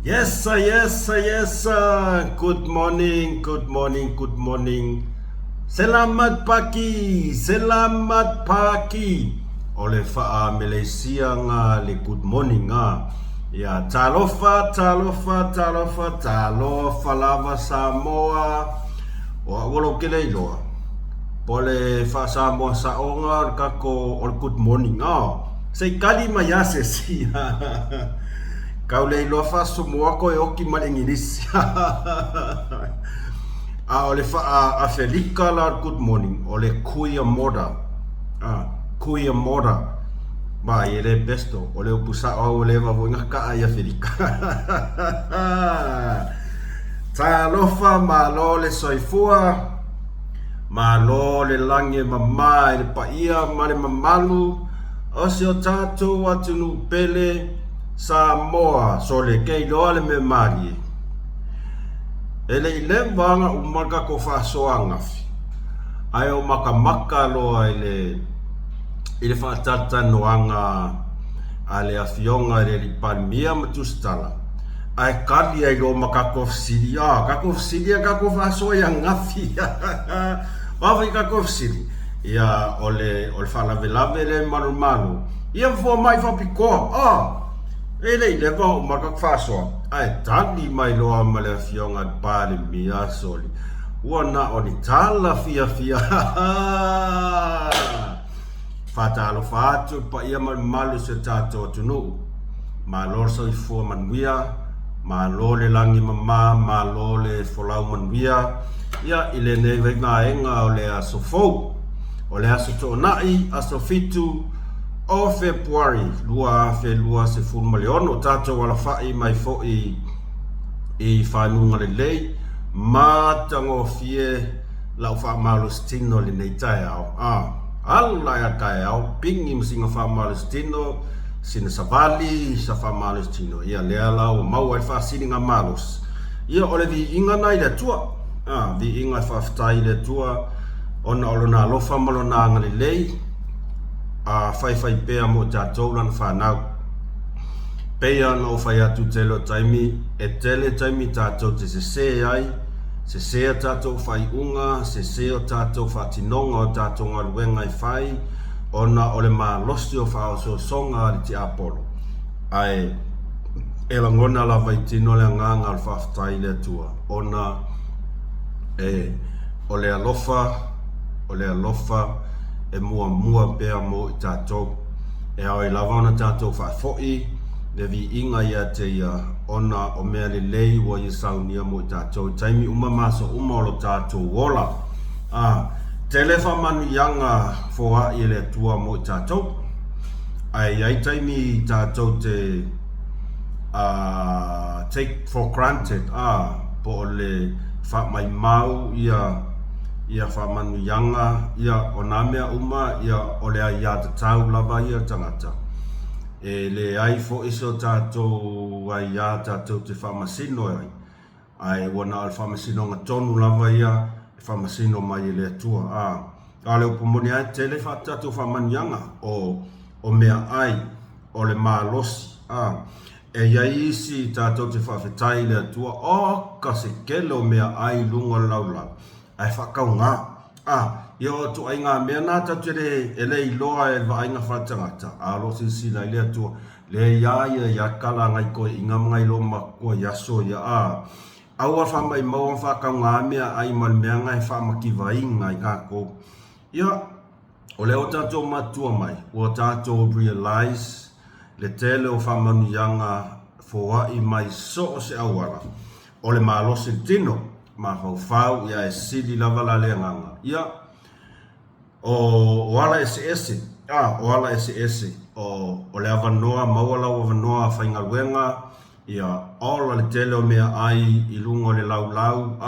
Yes, sir, yes, sir, yes, sir. Good morning, good morning, good morning. Selamat pagi, selamat pagi. Ole faa Malaysia nga le good morning nga. Ya, talofa, talofa, talofa, talofa lava Samoa. Wa wolo kele iloa. Pole fa Samoa saonga kako all good morning nga. Sei kali mayase si. Kau lei loa fa Samoa ko e oki mal English. Ole fa a Felika la good morning. Ole kuia moda. Kuia moda. Ba ele besto. Ole upusa o ole va voinga ka ia Felika. Talofa malo le soifua. Malo le lange mamai le paia male mamalu. Osi o tatou atu nu pele Samoa so le kei loa le me mari. Ele ile vanga umaka ko fasoa ngafi. Ai o maka loa ile fatata noanga ale afionga le palmia matustala. Ai kali ai lo maka ko silia, ka ko fasoa yang ngafi. Wafi ka ko sili. Ia ole fala velave le malu. Ia fo mai fa piko. Ele leva maka fasoa. Ai tali mai loa male fionga pale mia soli. Wana oni tala fia. Fatalo fatu pa ia malu se tato tunu. Malor so I fo manuia. Malole langi mama, malole folau manuia. Ia ile neve ngaenga ole aso fou. Ole aso to nai aso fitu. O Februari, lua se fulmaleono, tato wala fai mai fo I whanunga le lei, matango fie lau wha malustino le nei tae au. Ala ya tae au, pingi msinga wha malustino, sina savali, sa wha malustino. Ia lea lau, mau ai wha sininga malus. Ia ole vi inga nai le tua, vi inga wha ftai le tua, ona olona lofa malona anga le lei, fai pea mo tātou lana whanau. Pea no whai atu telo taimi, e tele taimi tātou te se ai, se a tātou whai unga, se o tātou whatinonga o tātou ngaruenga I whai, ona ole mā losi o whao so songa ali te apolo. Ai, e langona la vai tino le nganga al whaftai le tua. Ona, ole alofa, e mua pea mo I tātou. E au I lawana tātou whaifoi, le vi inga ia te ia ona o mea le lei wa I saunia mo I tātou. Taimi maso o lo tātou wola. Telefa manu yanga foa I le tua mo I tātou. Ai taimi tātou te take for granted. Po le wha mai mau ia whamanu yanga, ia o nā mea ia o lea ia te tau lava ia tangata. E le ai fo iso tātou ai ia tātou te whamasino ai. Ai wana al whamasino ngā tonu lava ia, whamasino mai le tua. A leo pomoni ai te le tātou whamanu yanga o mea ai, o le mālosi. E ia isi tātou te whawhetai le tua, ka se kele o mea ai lunga laulau. Ai whakau ngā. Ia o tu ai ngā mea nā tature e lei loa e wa ai ngā whatangata. Rosi sila I lea tua. Le ia kala ngai koe I ngā mga ilo makua yaso ia Aua whamai maua whakau ngā mea ai man mea ngai whamaki vai ngai kako. Ia, o leo tātou matua mai. O tātou realize le tele o whamanu yanga fōai mai so o se awara. O le mālosi tino. Ma fau ia e sili lava la leanganga. Ia o ala SS. O ala SS. O le avanoa, maua lau avanoa whainga luenga. Ia ola le tele o mea ai I lungo le lau.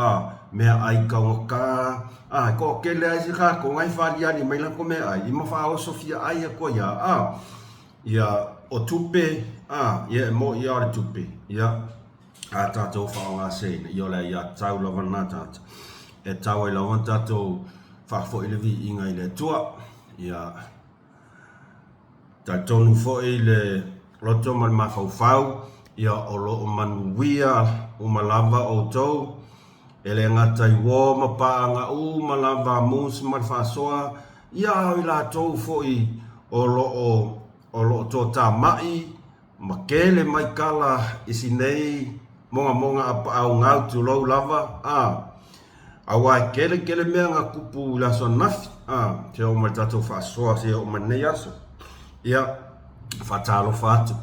Mea ai kaunga ka. Ko kele ai si ka, ko ngai whaliani mai lako mea ai. Ima wha o Sofia ai a ko ia. Ia o tupe. Ia mo ia o le tupe. Ia. Tātou whaonga sēne, I ole ia tau lawa nā tātou. E tau ai lawa tātou whafo I le vi inga I le tua. Ia tātou nu fo I le roto mal mawhau ia o lo manuia umalava o tau ele ngata i wo ma paanga umalava mus ma fasoa ia i la tau foi o lo to ta mai makele mai kala isinei monga apa au ngau tu lo lava awa kele mea nga kupu la so nafi te o matato fasoa se o manei aso ia fatalo fatu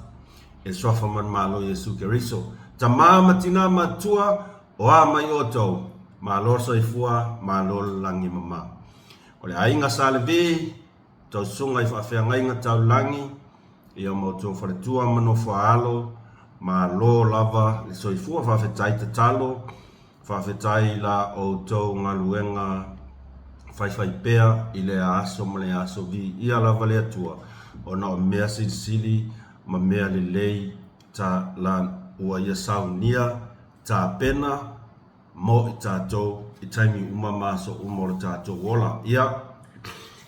e sofa man malo Yesu Keriso tamama tina matua o mai oto malo so ifua malo langi mama ole ainga salve to sunga ifa fe nga tau langi ia mo to fa tua mano faalo malo lava so ifua fa fe tai talo fa fe tai la o to ngaluenga fai pea ile aso male aso vi ia lava le tua ona mea sili ma mea lelei ta la ua ia saunia ta pena mo i tātou i taimi umama so umoro tātou wola ia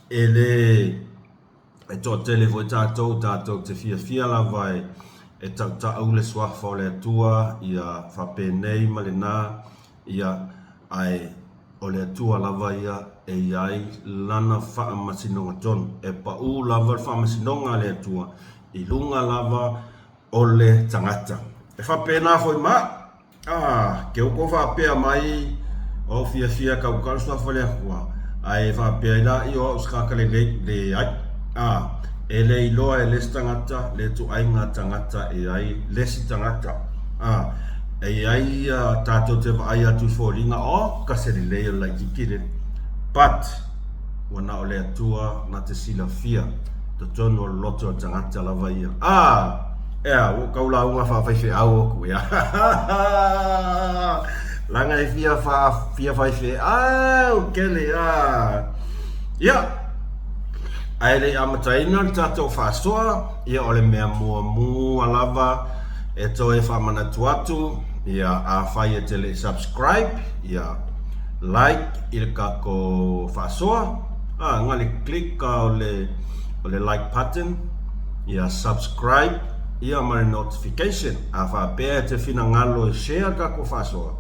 ele e tō telefo i tātou te fia lava e ta aule swafa o le atua ia whapenei ma le nā ia ai o le atua lava ia e iai lana wha masinonga tonu e pa u lava wha masinonga le atua i lunga lava o le tangata e whapena foi ma ke uko whapea mai o fia kau swafa le akua ai whapea ila i o uskaka le ai e le iloa e lesi tangata le tu ainga tangata e ai lesi tangata e ai tātou te vai atu fōringa o kaseri leo la kikire but wana o le atua na te sila fia to tono loto tangata lava ia o kaula unga whawhaife au oku ia langa e fia whaife au kele ia ai le amataina tātou whasoa ia ole mea mua lava e to e whamana tuatu ia a whai e tele subscribe ia like i le kako whasoa ngali click o le like button ia subscribe ia mare notification a whapea te whina ngalo e share kako whasoa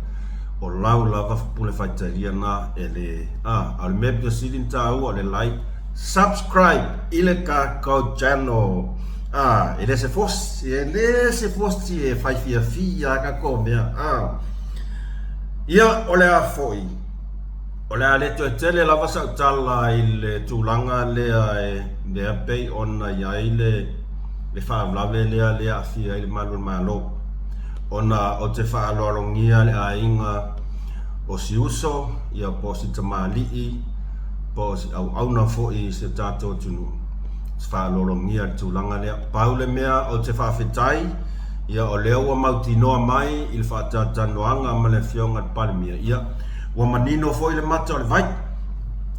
o lau lava pule whaitaria na e le al mepio silin tau o le like subscribe ile kako channel ele se fosse e fai fia ka ko mea ia ole a foi ole a le to tele lava sa tala ile tulanga le e pay on ya ile le fa lave le a fia ile malo ona o te fa alongia le ainga o si uso ia posi tamali posi au na foi se tato tunu fa lolongia tulanga le paule mea o te fa fitai ia o leo wa mautinoa mai il fa tanoanga ma le fionga palmia ia wa manino foi le mata le vai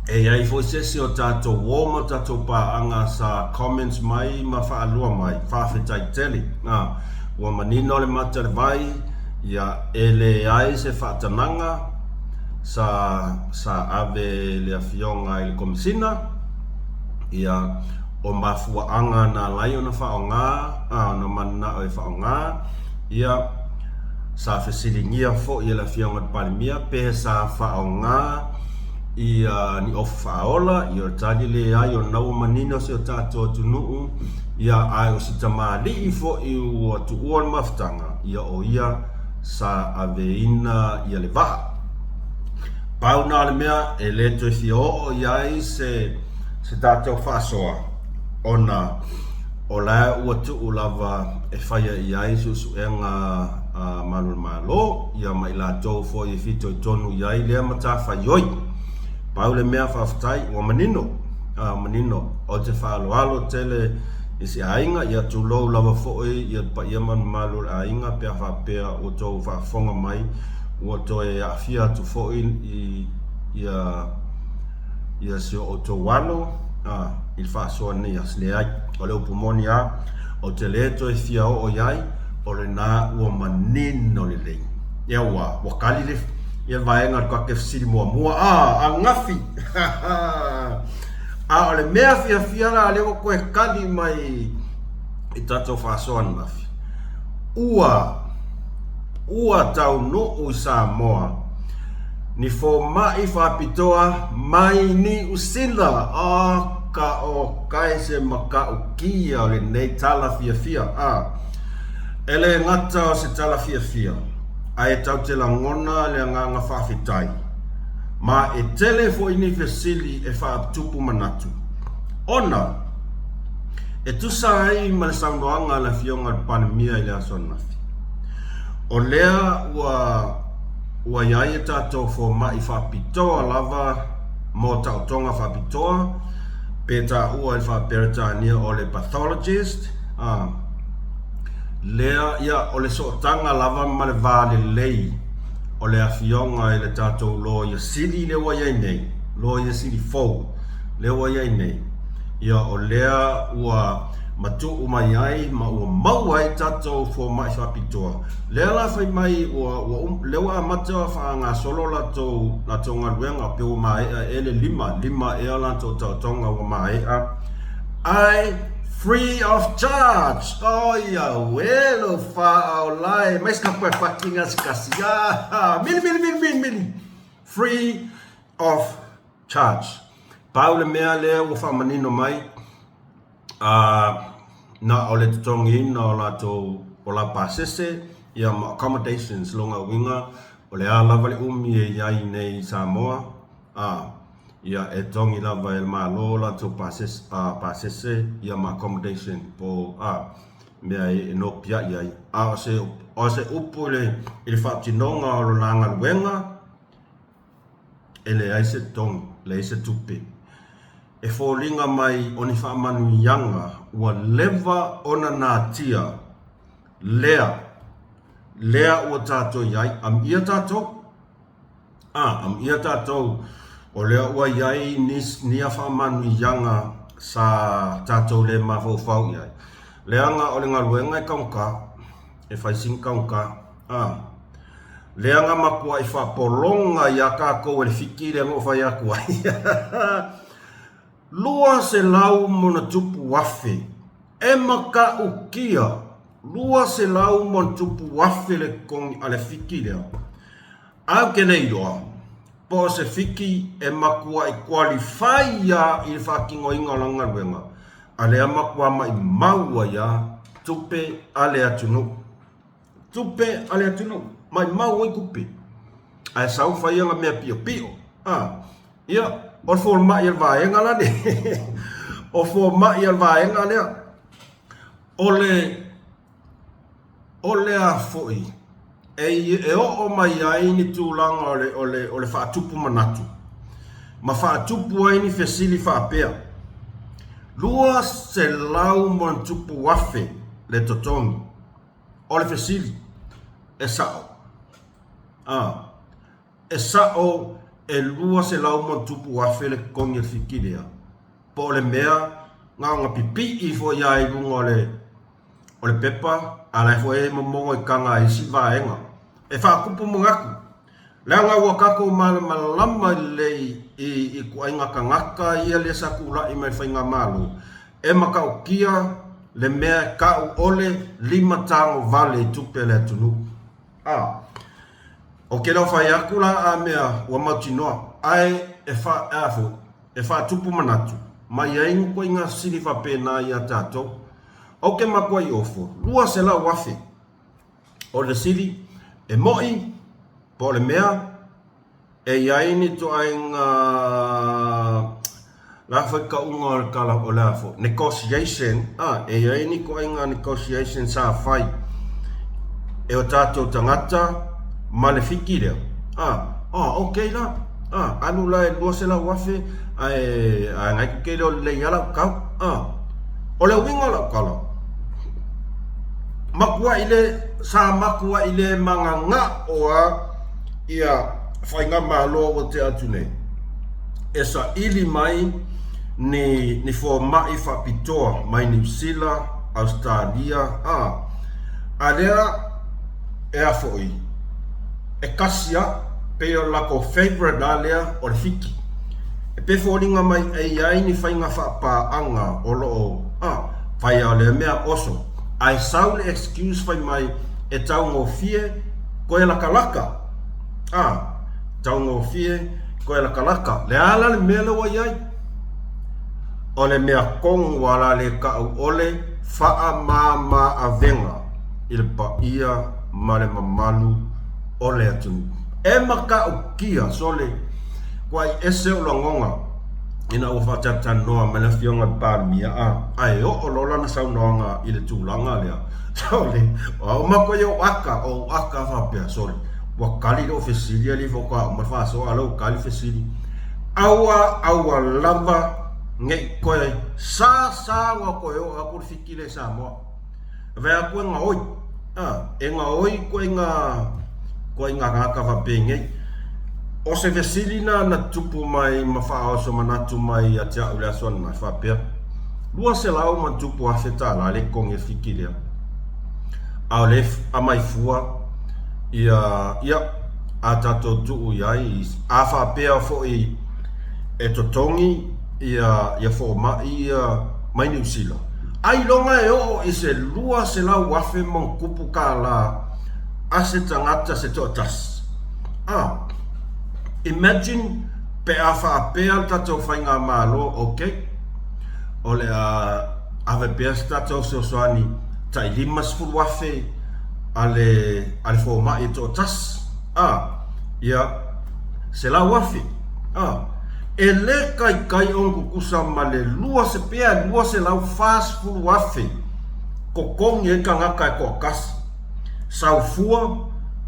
e ai foi sesi o tato woma tato pa anga sa comments mai ma fa alua mai fa fitai tele wa manino le mata le vai ia ele ai se fa tananga sa ave le fionga il komsina ia o mafuaanga na lai ona whaonga no mana o whaonga ia sa whesiringia fo i la fionga palimia pe sa whaonga ia ni o whaola i o tali le ai o nau manino se o tātua tunuu ia ai o si tamali i fo i o tuuan maftanga ia o ia sa aveina ia le vaha pau na le mea e le to fio o iai se tātua whasoa ona o la ua tu lava e whaia i ai susu e ngā malo ia mai la tau fo i fito i tonu i ai lea mata whaioi pau le mea whaftai ua manino o te whaaloalo tele i se ainga ia tu lou lava fo i pa ia malo ainga pia whapea o tau whafonga mai ua to e awhia tu fo i ia se o tau wano il fa so ni asle ai o le upumoni o te leto e fia o iai o le na ua manino le lei ia wa kali le ia vaenga ka ke siri mua ngafi o le mea fia la le o koe kali mai i tato fa so ngafi ua tau no u Samoa ni fo mai whapitoa mai ni usila ka o kai se maka ukia o le nei tala fia ele ngata o se tala fia ai tau te la ngona le nganga whawhitai ma e tele fo ini vesili e whaaptupu manatu ona e tusa ai ma le sangoanga la fionga panemia i le asonafi o lea ua iai e tātou fo mai whapitoa lava mo tautonga whapitoa pe tā ua i whaperetania o le pathologist lea ia o le sootanga lava ma le vale lei o le afionga i le tātou lo ia sili le wa iai nei lo ia sili fou le wa iai nei ia o lea ua matu mai ai ma ua mau ai tātou fo mai whapitoa lea la whai mai le wa mata wha ngā solo la tō ngā ruenga pe o mai ele lima e ala tō tautonga o mai ai free of charge. Oh ya welo fa olai. Mais kapwa fucking askasia. Mili. Free of charge. Paule mea le o fa manino mai. Na ole tongi na la to ola pasese ya accommodations longa winga ole ala vale e yai nei Samoa. Ia e tongi lava el malo la to pasese ia ma accommodation po mea e no pia ia o se upule il fatinonga o langa wenga ele ai se tong le se tupe e folinga mai oni fa manu yanga ua leva ona na tia lea o tato iai am ia tato o lea ua iai nia wha manu yanga sa tatou le mawhau iai. Leanga o le ngaruenga e kaunka, e whaising kaunka, leanga makua i whapolonga i a kako e le whiki le ngō whai akua. Lua se lau mona tupu wafe, e maka ukia, lua se lau mona tupu wafe le kongi a le whiki lea. Au ke nei doa. Po se fiki e makua i qualify ia i whakingo inga langa ruenga. A lea makua mai maua ia tupe ale atunu. Mai maua i kupe. Ai sau whai anga mea pio. Ia, o fo mai al vaenga la ne. O fo mai al vaenga lea. Ole a foi. E o mai ai ni tūlanga o le whaatupu manatu. Ma whaatupu ai ni fesili whaapea. Lua se lau mon tupu wafe le totongi. O le fesili. E sao. E sao e lua se lau mon tupu wafe le kongi e whikirea. Po le mea ngā pipi i fo iai lunga o le pepa. Ala fo e momongo i kanga i si vaenga. E whaakupu mungaku. Leanga ua kako malama lei i kuainga ka ngaka ia le sakula i mai whainga malu. E makau kia le mea kau ole 5 tango vale i tupe le atunu. O ke lau whai akula a mea ua mautinoa. Ai e whaatupu manatu. Mai aingu kuainga siri whapena i a tātou. O ke makua i ofo, lua se lau wafe. O le siri, e moi, po le mea, e iaini to ainga la whaika unga o le kala o le afo. Negotiation, e iaini ko ainga negotiation sa whai. E o tātou tangata, ma le whiki leo. Okay la. Anu la e lua se lau wafe, a ngai kukei leo le iala kau. O le winga la kala. Makua ile manganga oa ia whainga malo o te atune. E sa ili mai ni fo mai whapitoa mai New Zealand, Australia. Alea e a foi. E kasia peo lako favorite alea o le fiki. E pe fōringa mai e iai ni whainga whapaanga o loo. Whai a le mea oso. ai sau le excuse fai mai e tau ngofie koe lakalaka. Tau ngofie koe lakalaka. Le ala le mea le waiai. O le mea kong wala le kau ole faa mama avenga. Il pa ia male mamalu ole atunu. E maka ukia sole kwai ese o langonga. Ina o whatata noa mele fionga pārmia ai o lola na sau noanga i le tūlanga lea. Sole, o mako i o aka whapea, sole. Wakali o fesilia li foka o mawhaso alau kali fesili. Aua lava ngei koe sa wa koe o akuri fikile sa moa. Vea koe nga oi. E nga oi koe nga ngaka whapea ngei. O se vesili na tupu mai mawha so manatu mai a tia ule asuan mai whapea. Lua se lau man tupu a wheta la le konge whikirea. Au le amai fua ia a tato tuu iai a whapea fo i e totongi ia fo mai mai New Zealand. Ai longa e o i se lua se lau wafe mon kupu ka la a se tangata se totas. Imagine pe a whaapea tatou whainga malo, okay? Ole a vepea tatou soani tai limas furuafe ale fōma i tō tas. Ia, se la wafe. E le kai onku kusa ma le lua se pea, lua se lau fast furuafe. Ko kongi e ka ngaka e ko kas. Sau fua,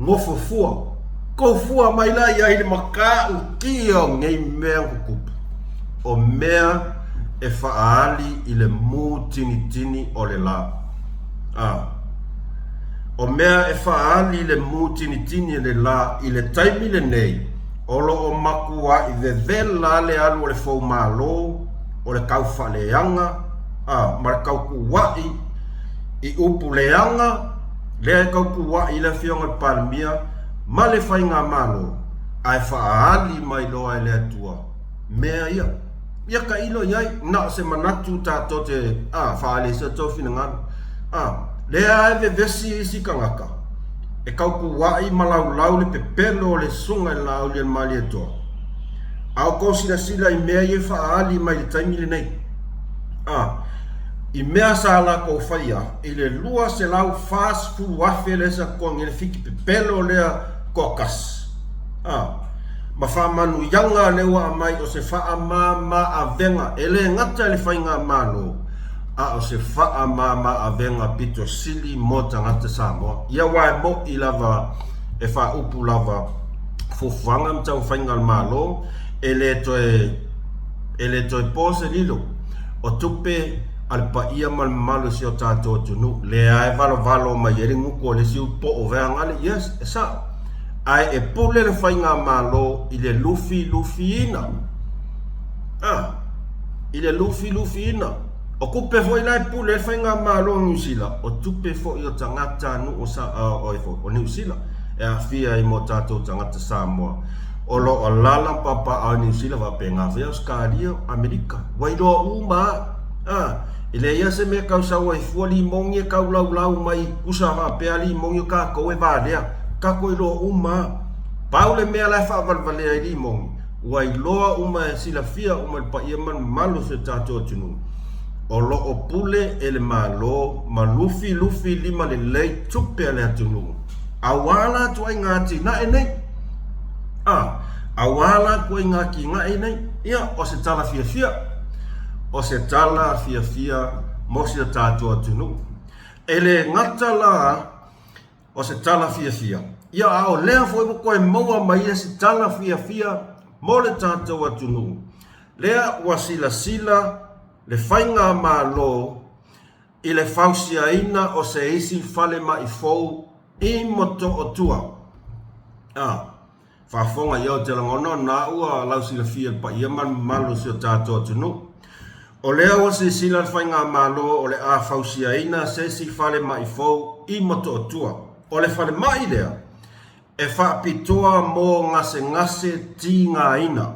ngofo fua. Ko fua mai la ia i le maka u kia ngei mea kukupu. O mea e whaali i le mū tini o le la. O mea e whaali i le mū tini le la i le taimi le nei. Olo o makua i vevela le alu o le fau malo, o le kau whaleanga, ma le kau kuwai i upu leanga, le kau kuwai i le fionga palmia, ma le whainga malo, ai whaali mai loa e le atua. Mea ia. Ia ka ilo iai, na se manatu tātou te whaali sa tau whina ngana. Lea e vevesi i si kangaka. E kauku wai malau le pepelo le sunga i lau le mali e toa. Au kou sila i mea i whaali mai le taimi le nei. I mea sa la kou whaia, i le lua se lau fast food wafe le sa kong i le fiki pepelo lea kokas. Ma wha manu yanga lewa a mai o se wha mama a venga, ele ngata le whainga malo. O se wha mama a venga pito sili mo tangata Samoa. Ia wai mo i lava, e wha upu lava, fufuanga mtau whainga malo, ele toe pose lilo. O tupe alpa ia malo si o tātou tunu. Le ai valo mai eri nguko le si upo o vea ngale, yes, e sa. Ai e pule le whainga malo i le lufi ina. I le lufi ina. O kupe fo i lai pule le whainga malo o New Zealand. O tupe fo i o tangata nu o New Zealand. E a fia i mo tātou tangata Samoa. O lo o lala papa a New Zealand va penga vea Australia, Amerika. Wairoa uma. I le ia se me kau sawa i fua li mongi e kau lau mai kusa va pea li mongi ka koe vālea. Ka koe loa uma. Paule mea lai whavalvalea i li mongi. Wai loa uma e sila fia uma le pa ia man malo se tātou tunu. O lo o pule e le malo ma lufi lima le lei tupe le atunu. Awala tu ai ngati na e nei. Awala ku ai ngaki nga e nei. Ia o se tala fia. O se tala fia mo se tātou atunu. E le ngata la o se tala fia. Ia ao lea foi mo koe maua mai e se tala fia mo le tātou atunu. Lea ua sila le whainga malo i le whausia ina o se isi whale ma i fou i moto o tua. Whafonga iau te langono na ua lau sila fia pa ia man malo si o tātou atunu. O lea ua se sila le whainga malo o le a whausia ina se isi whale ma i fou i moto o tua. O le whale mai lea e whaapitoa mō ngase ti ngā ina.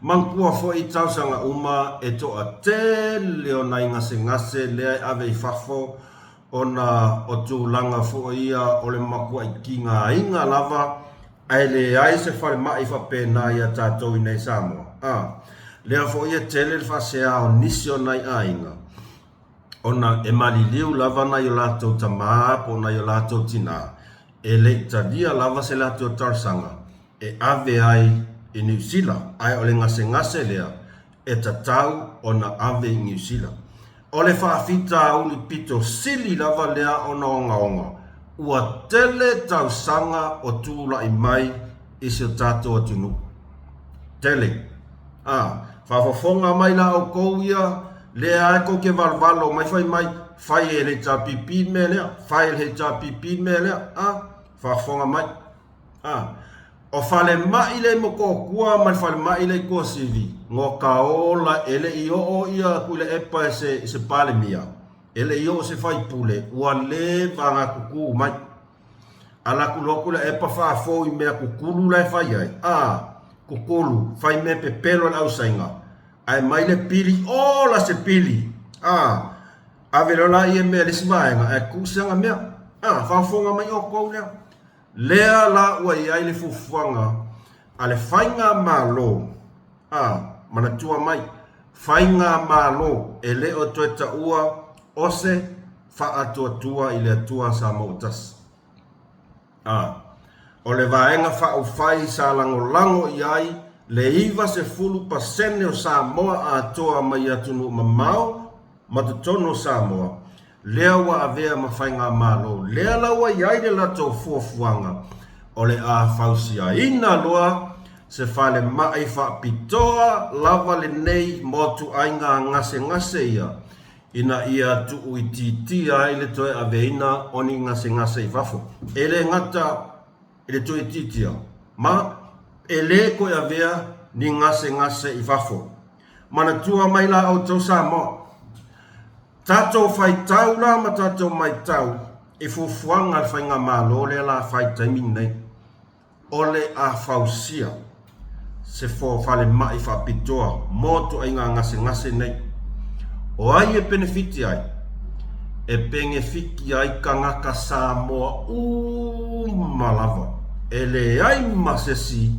Mangkua fo I tausanga uma e to a tele o nai ngase lea ave I fafo ona o tūlanga fo ia o le makua I kinga inga lava ai le ai se whare mai whapena ia tātou I nei Samoa. Lea fo ia tele le whasea o nisi o nai ainga. Ona e maliliu lava na i latou tamā po na i latou tina. E le tadia lava se latou tarsanga. E ave ai I New Zealand. Ai o le ngase lea. E tatau ona ave I New Zealand. O le whaafita uli pito sili lava lea ona onga. Ua tele tausanga o tūla I mai I se tātou atunu. Tele. Whaafafonga mai la o kouia. Lea ko ke valvalo mai fai mai. Fai e le tapipi me lea. Fai e le tapipi me lea. Whaafonga mai. O fale mai le moko kua mai fale mai le kua sivi. Ngō ka ola ele I o ia kule epa se pale mia. Ele I o se fai pule. Ua le vanga kuku mai. Ala kuloku le epa faa fo I mea kukulu lai fai ai. Kukulu. Fai me pe pelo la usainga. Ai mai le pili. Ola se pili. Ave lola I mea lesi vaenga. Ai kusanga mea. Faa fonga mai o kou lea. Lea la ua I ai le fufuanga a le whainga malo. Manatua mai. Whainga malo e le o tueta ua ose wha atua tua I le atua sa mautas. O le vaenga wha u whai sa lango I ai le iwa se fulu pasene o Samoa a toa mai atunu mamau matutono Samoa. Lea wa avea mawhainga malo. Lea la wa iai le lato fuafuanga. O le a fausia ina loa se fale mai wha pitoa lava le nei motu ainga ngase ia. Ina ia tuu I titi ai le toe aveina oni ngase I fafo. Ele ngata ele toe titia. Ma ele ko avea ni ngase I fafo. Mana tua mai la au tau Samoa. Tato fai tau la ma tato mai tau e fufuanga al whainga malo le la fai taimin nei. Ole a fausia se fo fale mai fa pitoa moto ai ngase nei. O ai e benefiti ai. E penge fiki ai kangaka Samoa malava. E le ai masesi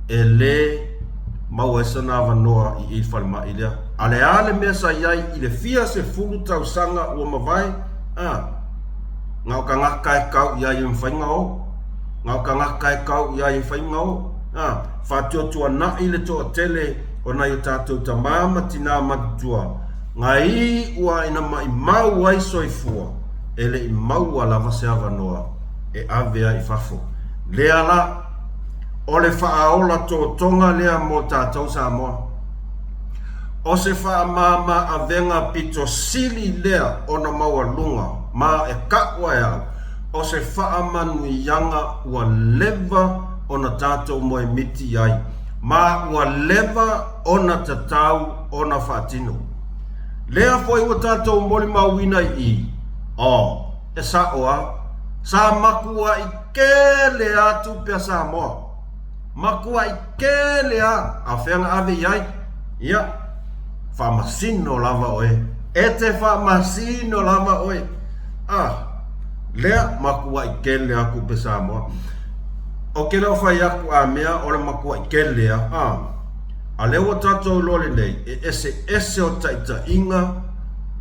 e le mau esana vanoa I fale mai lea. Ale mesa iai I le fia se fulu tausanga ua mawai. Ngau ka ngaka e kau iai I mwhainga o. Ngau ka ngaka e kau iai I mwhainga o. Whatua tua na I le toa tele o na I tātou ta mama tina matutua. Ngai ua ina mai mau ai soifua. Ele I mau a lava se avanoa. E avea I fafo. Lea la. Ole whaaola tō tonga lea mo tātou Samoa. O se wha mama a venga pito sili lea ona maua lunga. Ma e kakwa e au. O se wha manu yanga ua leva ona tātou moe miti ai. Ma ua leva ona tatau ona whaatino. Lea foi ua tātou moli mawina I. E sa oa. Sa makua I kele atu pia Samoa. Makua I kele a. A whenga ave iai. Ia. Famasino lava oe. Ete famasino lava oe. Lea makua I kele aku pe Samoa. O ke leo fai aku a mea ole makua I kele a. A leo tatou lole nei. E ese o taita inga.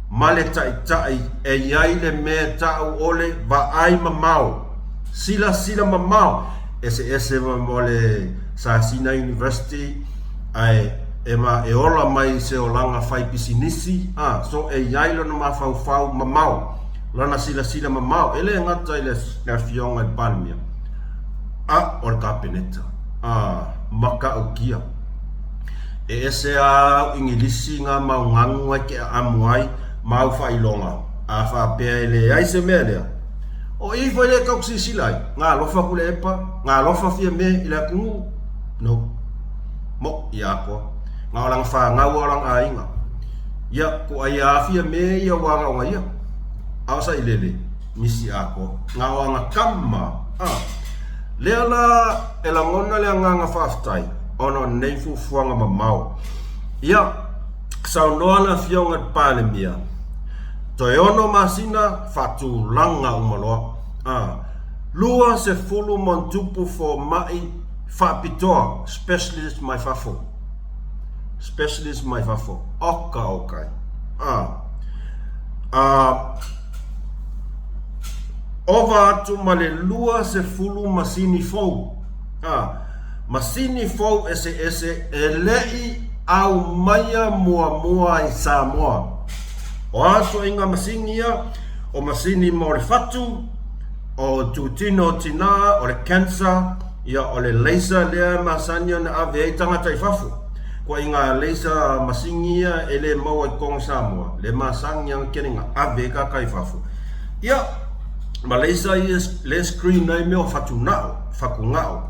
Male taita e iai le me tau ole va ai mamau. Sila mamau. Ese mole Sasina University. Ai e ola mai se o langa fai pisinisi. So e iai lona mafau mamau. Lana sila mamau. Ele ngata ile fionga I palmia. O le kapeneta. Maka o kia. E ese a ingilisi ngā maungangu ai ke amuai mau whailonga. A whapea ele ai se mea lea. O I whai le kauksisilai. Ngā lofa kule epa. Ngā lofa fia me I le kungu. No. Mo I ako. Ngā olang wha ngau olang a inga. Ia ko ai a fia me ia wanga o ia. Awasa I lele. Misi ako. Ngā oanga kama. Lea la e la ngona lea nganga whaftai. ono nei fuanga mamau ia saunoana fionga pale mia toi ono masina fatulanga umaloa lua se fulu montupu fo mai fapitoa specialist mai fafo okai ova atu male lua se fulu masini fou masini fou ese elei au maya mua i Samoa o aso inga masini ia o masini mo le fatu o tutino tina o le cancer ia o le laser lea masanya na ave tangata i fafu ko inga laser masini ia ele mau i kong Samoa le masang yang keninga ave ka kai fafu ia Malaysia is le screen nai me o fakungao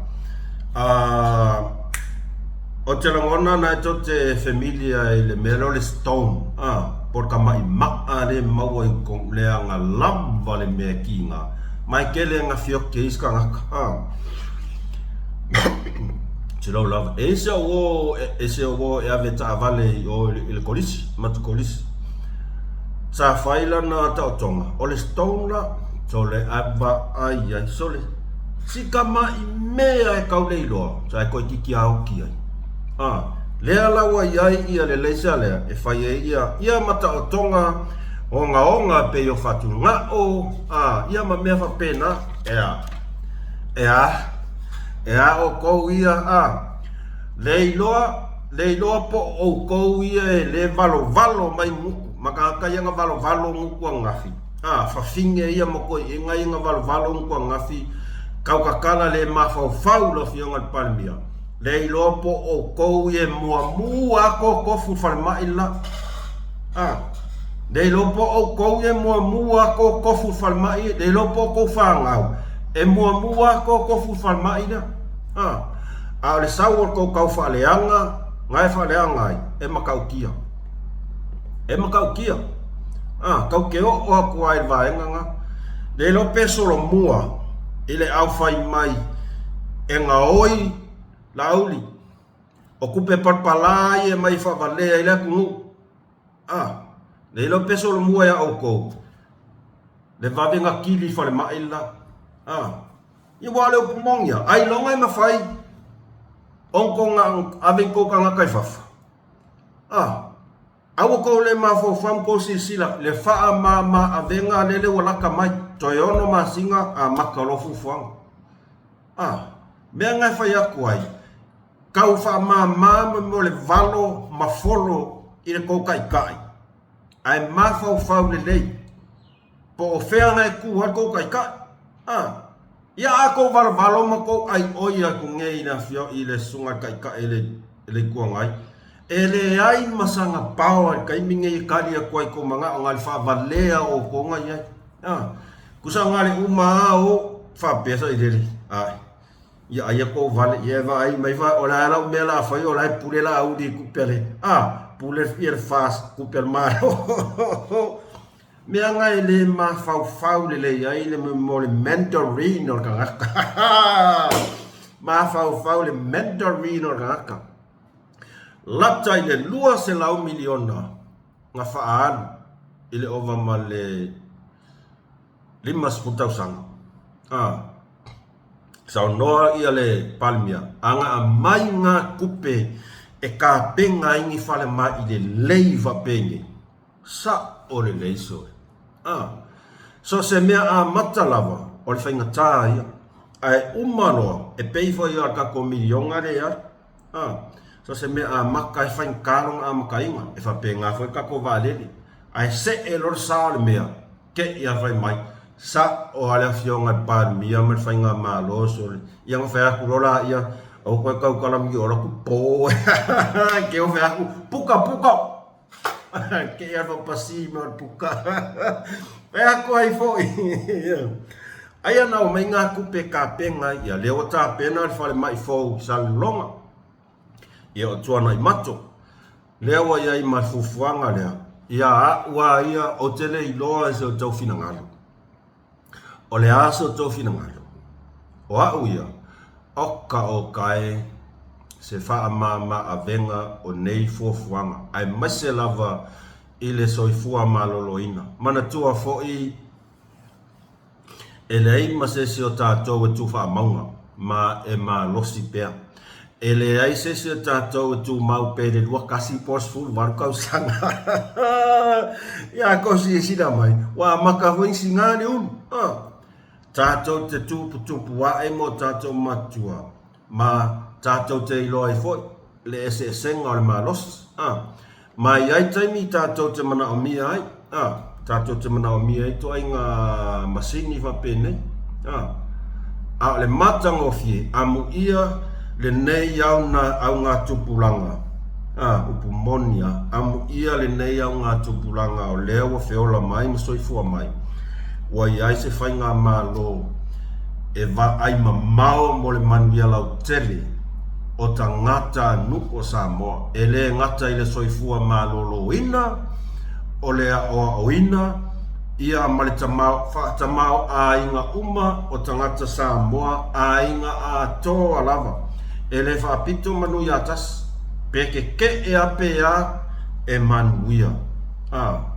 o te rangona na te familia i le mero le stone por kama i maa le maua i kong le anga lamba le mea kinga mai kele nga fio ke iska ngaka te lau lava ese o e ave ta vale o le kolisi matu kolisi sa faila na ta otonga o le stone la sole ava ai sole si kama i mea e kau leiloa sa e koe kiki au ki ai lea lawa iai ia le leisa lea e fai e ia mata o tonga onga pe yo fatu ngao ia ma mea whapena ea o kou ia leiloa po o kou ia e le valo mai muku maka ianga valo muku a ngafi fafinge ia mo koi inga valo muku a ngafi kau kakala le mafau lo fionga palmia le lopo o kou ye mua ko kofu falma illa le lopo o kou ye mua ko kofu falma i le lopo ko fangau e mua ko kofu falma ina le sawor ko kau faleanga ngai faleanga e makau kia kau ke o aku ai vaenga le lo peso lo mua ile au fai mai e ngaoi lauli o kupe parpalai e mai whavalea i laku le lo peso lo mua ya au kou le vavenga kili whale maila i wale o pumongia ai longa i mawhai onko nga aven kou ka nga kai fafa au kou le mafo fam kou sila le faa ma avenga lele walaka mai toyono masinga makalofu fuang mea ngai whai aku ai kau wha mo le valo mafolo i le kou kai ai mafau le lei po o whea ngai ku har kou kai ia ako valo ma kou ai oi aku ngei na fio i le sunga kai le kua ngai ele ai masanga pao kai minge i kari a kuai ko manga o ngali wha valea o konga iai kusa ngali uma o wha pesa i reri ia ai ko vale ia va ai mai va ola la mela fa yo la pule la audi kupele pule ir fast kupel maro me ngai le ma fau le ai le mo mentoring or ka ma fau le mentoring or ka lapta ile lua se lau miliona nga faan ile over male 500,000 sau noa ia le palmia anga mai nga kupe e ka penga ingi fale mai i le leiva penge sa o le leiso so se mea mata lava o le whainga tā ia ai umanoa e peifo ia ka ko milionga le ia so se mea maka e whain karong maka inga e whapenga fo ka ko valele ai se e lor sa le mea ke ia whai mai sa o ale fionga pan mia me fainga malo so yang fa ku rola ia o ko ka kala mi ora ku po ke o fa ku puka ke ia fa pasi me puka fa ku ai fo ai ana o mai nga ku pe ka penga ia le o ta pena fa le mai fo sa longa ia o tuana i mato le wa ia i mafufuanga le ia wa ia o tele i loa se o tau fina ngalo o le aso tō whina ngaro. O au ia, oka o kai se wha ma avenga o nei fuafuanga. Ai mase lava i le soifua maloloina. Mana tua fo'i e lei masese o tātou e tu wha maunga ma e ma losi pea. E le ai sese o tātou e tu mau pere lua kasi pos fulu waru kau sanga. Ia kosi e sida mai. Wa maka hui singani un. Tātou te tupu wa e mo tātou matua. Ma tātou te iloa i foi. Le ese senga o le ma losi. Ma iai taimi tātou te mana o mia ai. Tātou te mana o mia ai to ai ngā masini wha pene. A le matanga o fie. Amu ia le nei au ngā tupulanga. Upu monia. Amu ia le nei au ngā tupulanga o lea wa feola mai ma soifua mai. Wa iai se whai ngā malo e va ai mamao mo le manuia lau tele o ta ngata nuko Samoa. E le ngata i le soifua malolo ina o lea o ina ia male tamao a inga uma o ta ngata Samoa a inga a toa lava. E le whaapito manu i atas peke ke e apea e manuia.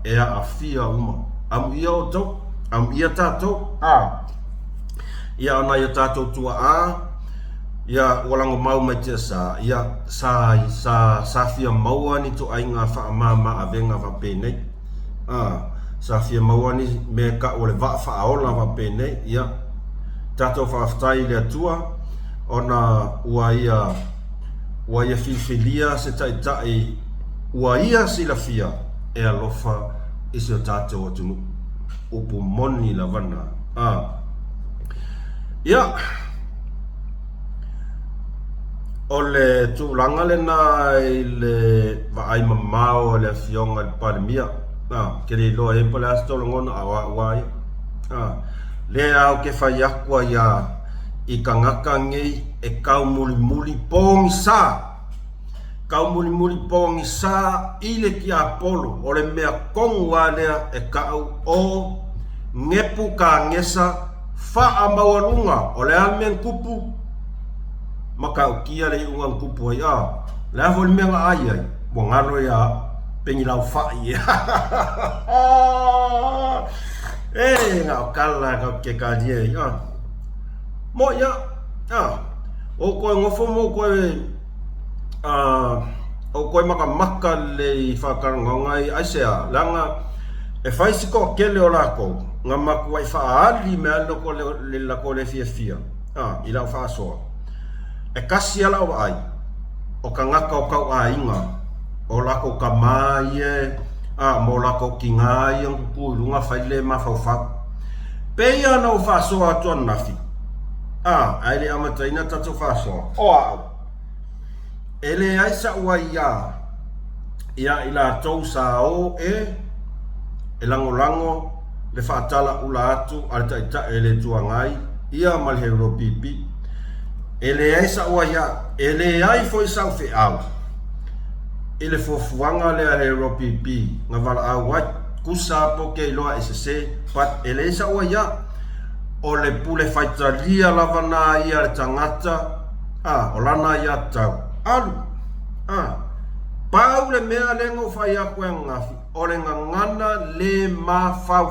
E a fia uma. Amu ia o tau. Am ia tātou, ia ana ia tātou tua ia walango mau mai tia sa, ia sa fia maua ni to ai ngā wha mama a venga wha pēnei. Sa fia maua ni me ka ole wha aola wha pēnei, ia tātou whaaftai lea tua, ona ua ia whiwhilia se tai ua ia sila fia e alofa isi o tātou atunu. Upu moni la vana. Ia. O le tūlanga le nā i le vaai mamao le fionga le palemia. Ke le loa e pale astolo ngona awa wai. Le au ke whai akua ia i ka ngaka ngei e kau muli pongi sa. Kau muli pongi sa i le ki Apollo. O le mea kongu alea e kau o ngepu ka ngesa wha mawarunga o le almen kupu maka o kia le ungang kupu ai le afo le mea ai ai mo ngaro ia pengi lau whai ngā o kala ka ke kādia mo ia o koe ngofo mo koe o koe maka le whakarangaungai aisea langa e whaisiko kele o lako ngā maku wai whaali me aloko le lako le fia i lau whaasoa e kasi ala o ai o ka ngaka o kau a inga o lako ka mai mo lako ki ngai ang kuku lunga whaile ma whauwhau peia na o whaasoa atua nafi aile amataina tato whaasoa o au ele aisa ua ia ila tau sa o e lango le whaatala ula atu ale taita e le tuangai ia mal hero pipi ele ai sa ua ia ele ai foi sau fe au ele fofuanga le hero pipi nga wala au wai kusa po ke loa SSC pat ele sa ua ia o le pule whaitalia lavana ia le tangata o lana ia tau alu pau le mea lengo whai a koe ngafi o le ngangana le ma fau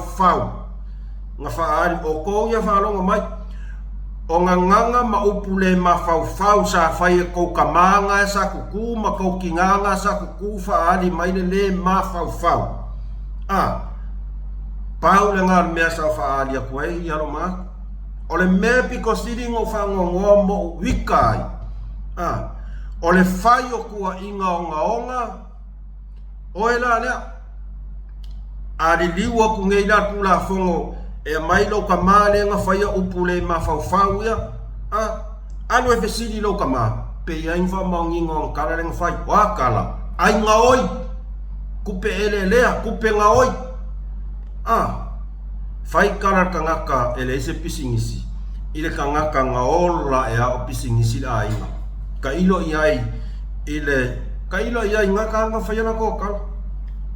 nga whaari o kou ia whaalonga mai o nganganga ma upu le ma fau sa whai e kou kamanga sa kuku ma kou kinganga sa kuku whaari mai le ma fau pau le ngā mea sa whaari a koe i alo maa o le mea piko siringo whangongo mo wikai o le whai o kua inga onga o e la lea a li liwa ku ngei la tula fongo e mai lo ka male nga whai a upu le ma fau ia anu e fesiri lo ka ma pe ia infa maunginga o kala le ngawhai wakala ai nga oi kupe ele lea kupe nga oi whai kala ka ngaka ele ise pisingisi ile ka ngaka nga ola e a o pisingisi la inga ka ilo iai ile ka ilo iai ngaka nga whai ana kokala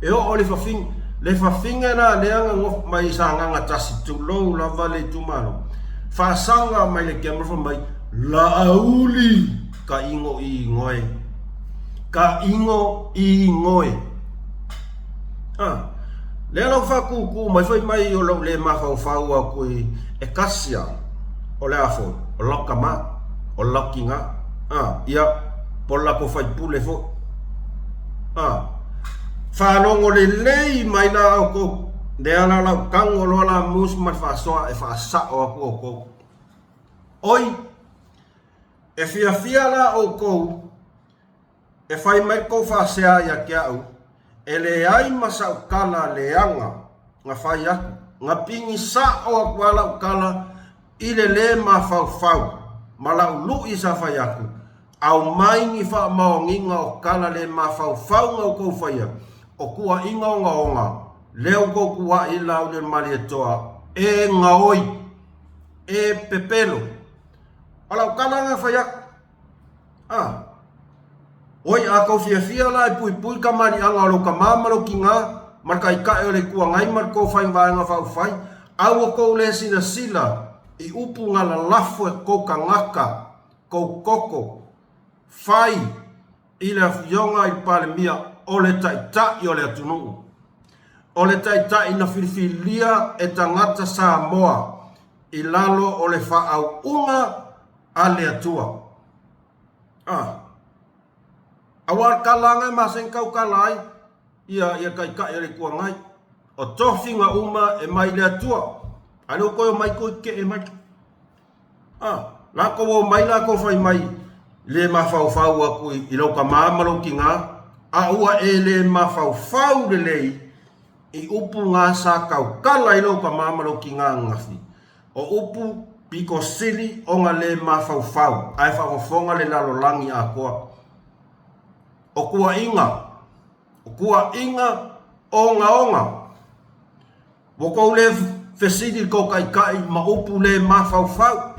e o le whawhing le whawhinga na leanga ngof mai sa nganga tasi tu lou lava le tu malo whasanga mai le camera mai la auli ka ingo I ngoe. Ka ingo I ngoe. Le lau whakuku mai whai mai o lau le mawhau a koe e kasia o le afo, o loka ma, o loki ngā. Ia, po lako whai pule fo. Whanongo le lei mai la au kou. Le ala lau kango loa la mus mai whasoa e whasao aku o kou. Oi, e fia la o kou, e whai mai kou whasea ia kia au, e le ai masau kala leanga, ngā whai aku, ngā pingi sao aku ala u kala, I le ma whau, ma lau lui sa whai aku, au mai ni wha maonginga o kala le ma whau ngau kou whai aku, o kua inga o ngaonga, leo kou kua I lau le mali atoa, e ngaoi, e pepelo, ala kala nga whayak. Oi a kau fia la e pui ka mani anga o ka mamalo ki ngā, marka I kae o le kua ngai mar kou whai ngā whai, au o kou le sila, I upu ngā la lafu e kou ka ngaka, kou koko, whai, I le fionga I pale mia, o le taitai o le atunuu. O le taitai na whiriwhiria e tangata Samoa, I lalo o le whaau unga, a le atua. Awar kalanga maseng kau kalai, ia kai le kua ngai. O tofi nga uma e mai le atua. Ano koe mai koe ke e mai. Lako o mai lako whai mai, le mawhau aku I lau ka mamalo ki ngā, a ua e le mawhau le lei, I upu ngā sa kau kala I lau ka mamalo ki ngā ngafi. O upu piko sili o ngā le mawhau, ai whakofonga le lalolangi a koa. O kua inga o ngaonga. Woko le fesidi ko kai ma upu le mawhau.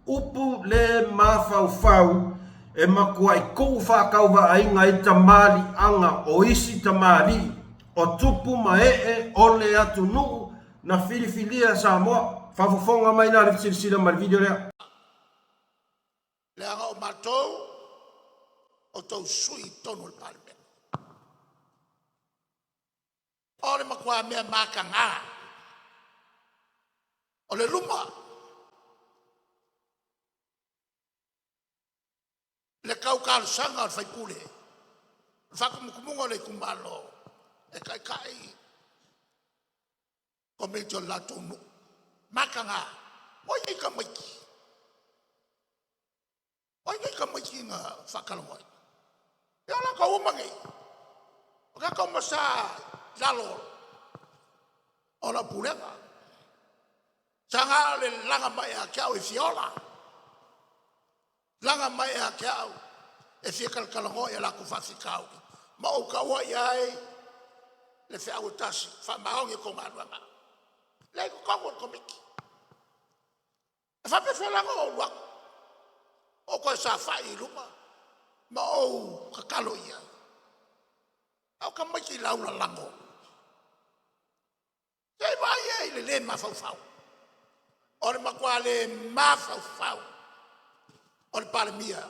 Upu le mawhau e makua I kou whakau wa ainga I tamari anga o isi tamari o tupu mae o le atu nuu na whiriwhiria Samoa. Whafofonga mai nā rifisira mai video lea. Le anga o matou o tau sui tonu le parliament. O le makua mea maka ngā. O le luma. Le kau sanga o le whaipule. Whakamukumunga le kumalo. E kai. Ko me to la tonu. Maka ngā. O i ka maiki. O i ka maiki ngā whakalongoi. Ia la ka umangi. O ka kau masa lalo. O la pulenga. Sanga le langa mai a kiau I fiola. Langa mai a kiau. E fia kalkalongoi a la ku whawhikau. Ma o ka ua iai. Le fea o tasi. Whamaongi ko maruanga. Le ko kongo ko miki. E whapefe langa o luak. O koe sa whai luma. Ma o kakalo ia. Au ka maiki laula lango. Kei vai e le mawhau. O le makua le mawhau. O le pare mia.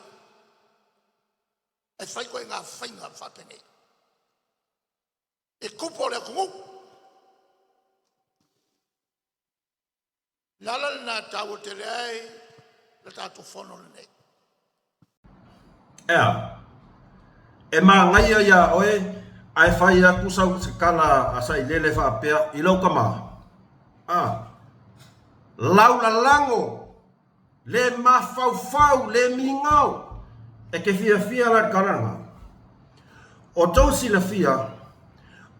E whai koe ngā whainga whapene. E kupo le kungu. Lala na tau te rei. Le tatu whono le nei. E mā ngai ia oe, ai whai aku sau kala asai lele whapea I lau ka mā. Laula lango, le mawhau, le mingau, e ke fia la karanga. O tau sila fia,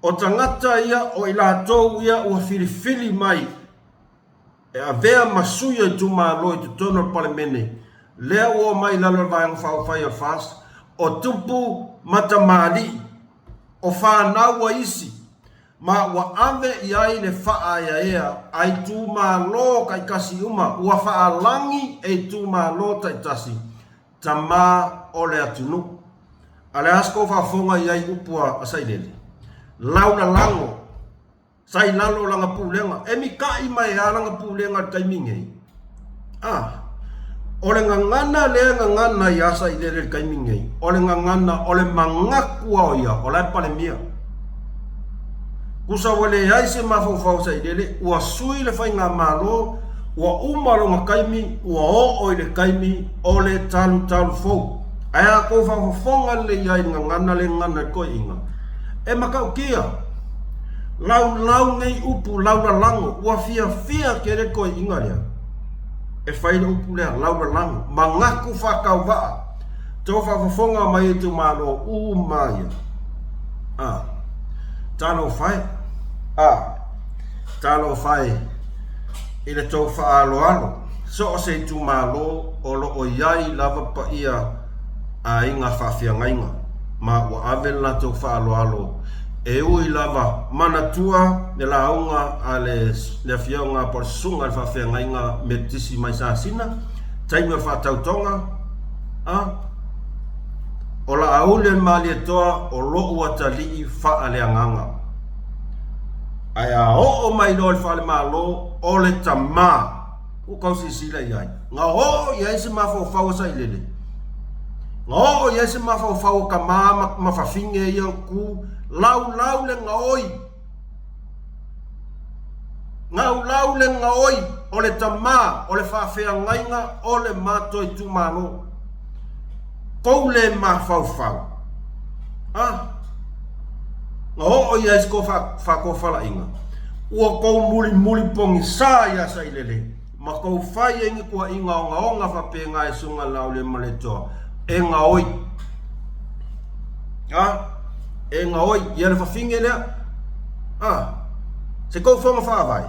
o tangata ia o I lātou ia ua whiriwhiri mai, e a vea masuia I tumālo I te tono palemene, lea ua mai lalo vāng whai a fast, o tupu matamari, o whānau a isi, ma ua ave I ai le wha ea, ai tū mālo kai kasi uma, ua wha langi e tū mālo tai tasi, ta mā o le atunu. Ale asko whafonga I ai upua a sailele. Launa lango, sai lalo langa pūlenga, e mi kai mai a langa pūlenga taimingei. ole ngangana le ngangana yasa ile kaimingei ole ngangana ole mangaku o ia ole palemia kusa wale yaise mafau sa ile ua sui le fainga malo ua umalo ngakaimi ua o ile kaimi ole talu fo aya ko fa fonga le yai ngangana le ngana ko inga e makau kia lau ngei upu lau lango ua fia kere ko inga lia e whaina upu lea lau lango mangaku whakau waa tō whafonga mai e tu malo maya talo whai i le tō whaaloalo so o se tu malo o lo o iai lava pa ia a inga whawhiangainga ma ua avela tō whaaloalo e ui lava manatua le launga a le whiaunga por sunga le whawhiangainga me tisi mai sa sina taimia whatautonga o la aule mali toa o lo ua tali wha ale anganga aya o mai lo le whale malo o le tama o kausi sila iai nga o iai se mawhau sa ilele nga o iai se mawhau ka mawhawhinge ia ku lau le ngaoi lau le ngaoi o le tama o le whawhea ngainga o le matoi tu mano kou le mawhau nga o ia isko whakofala inga ua kou muli pongi sa ia sa ilele ma kou whai ingi kua inga o nga whapenga e sunga lau le maletoa e ngaoi e ngaoi ia le whawhinge lea se kou whonga whaavai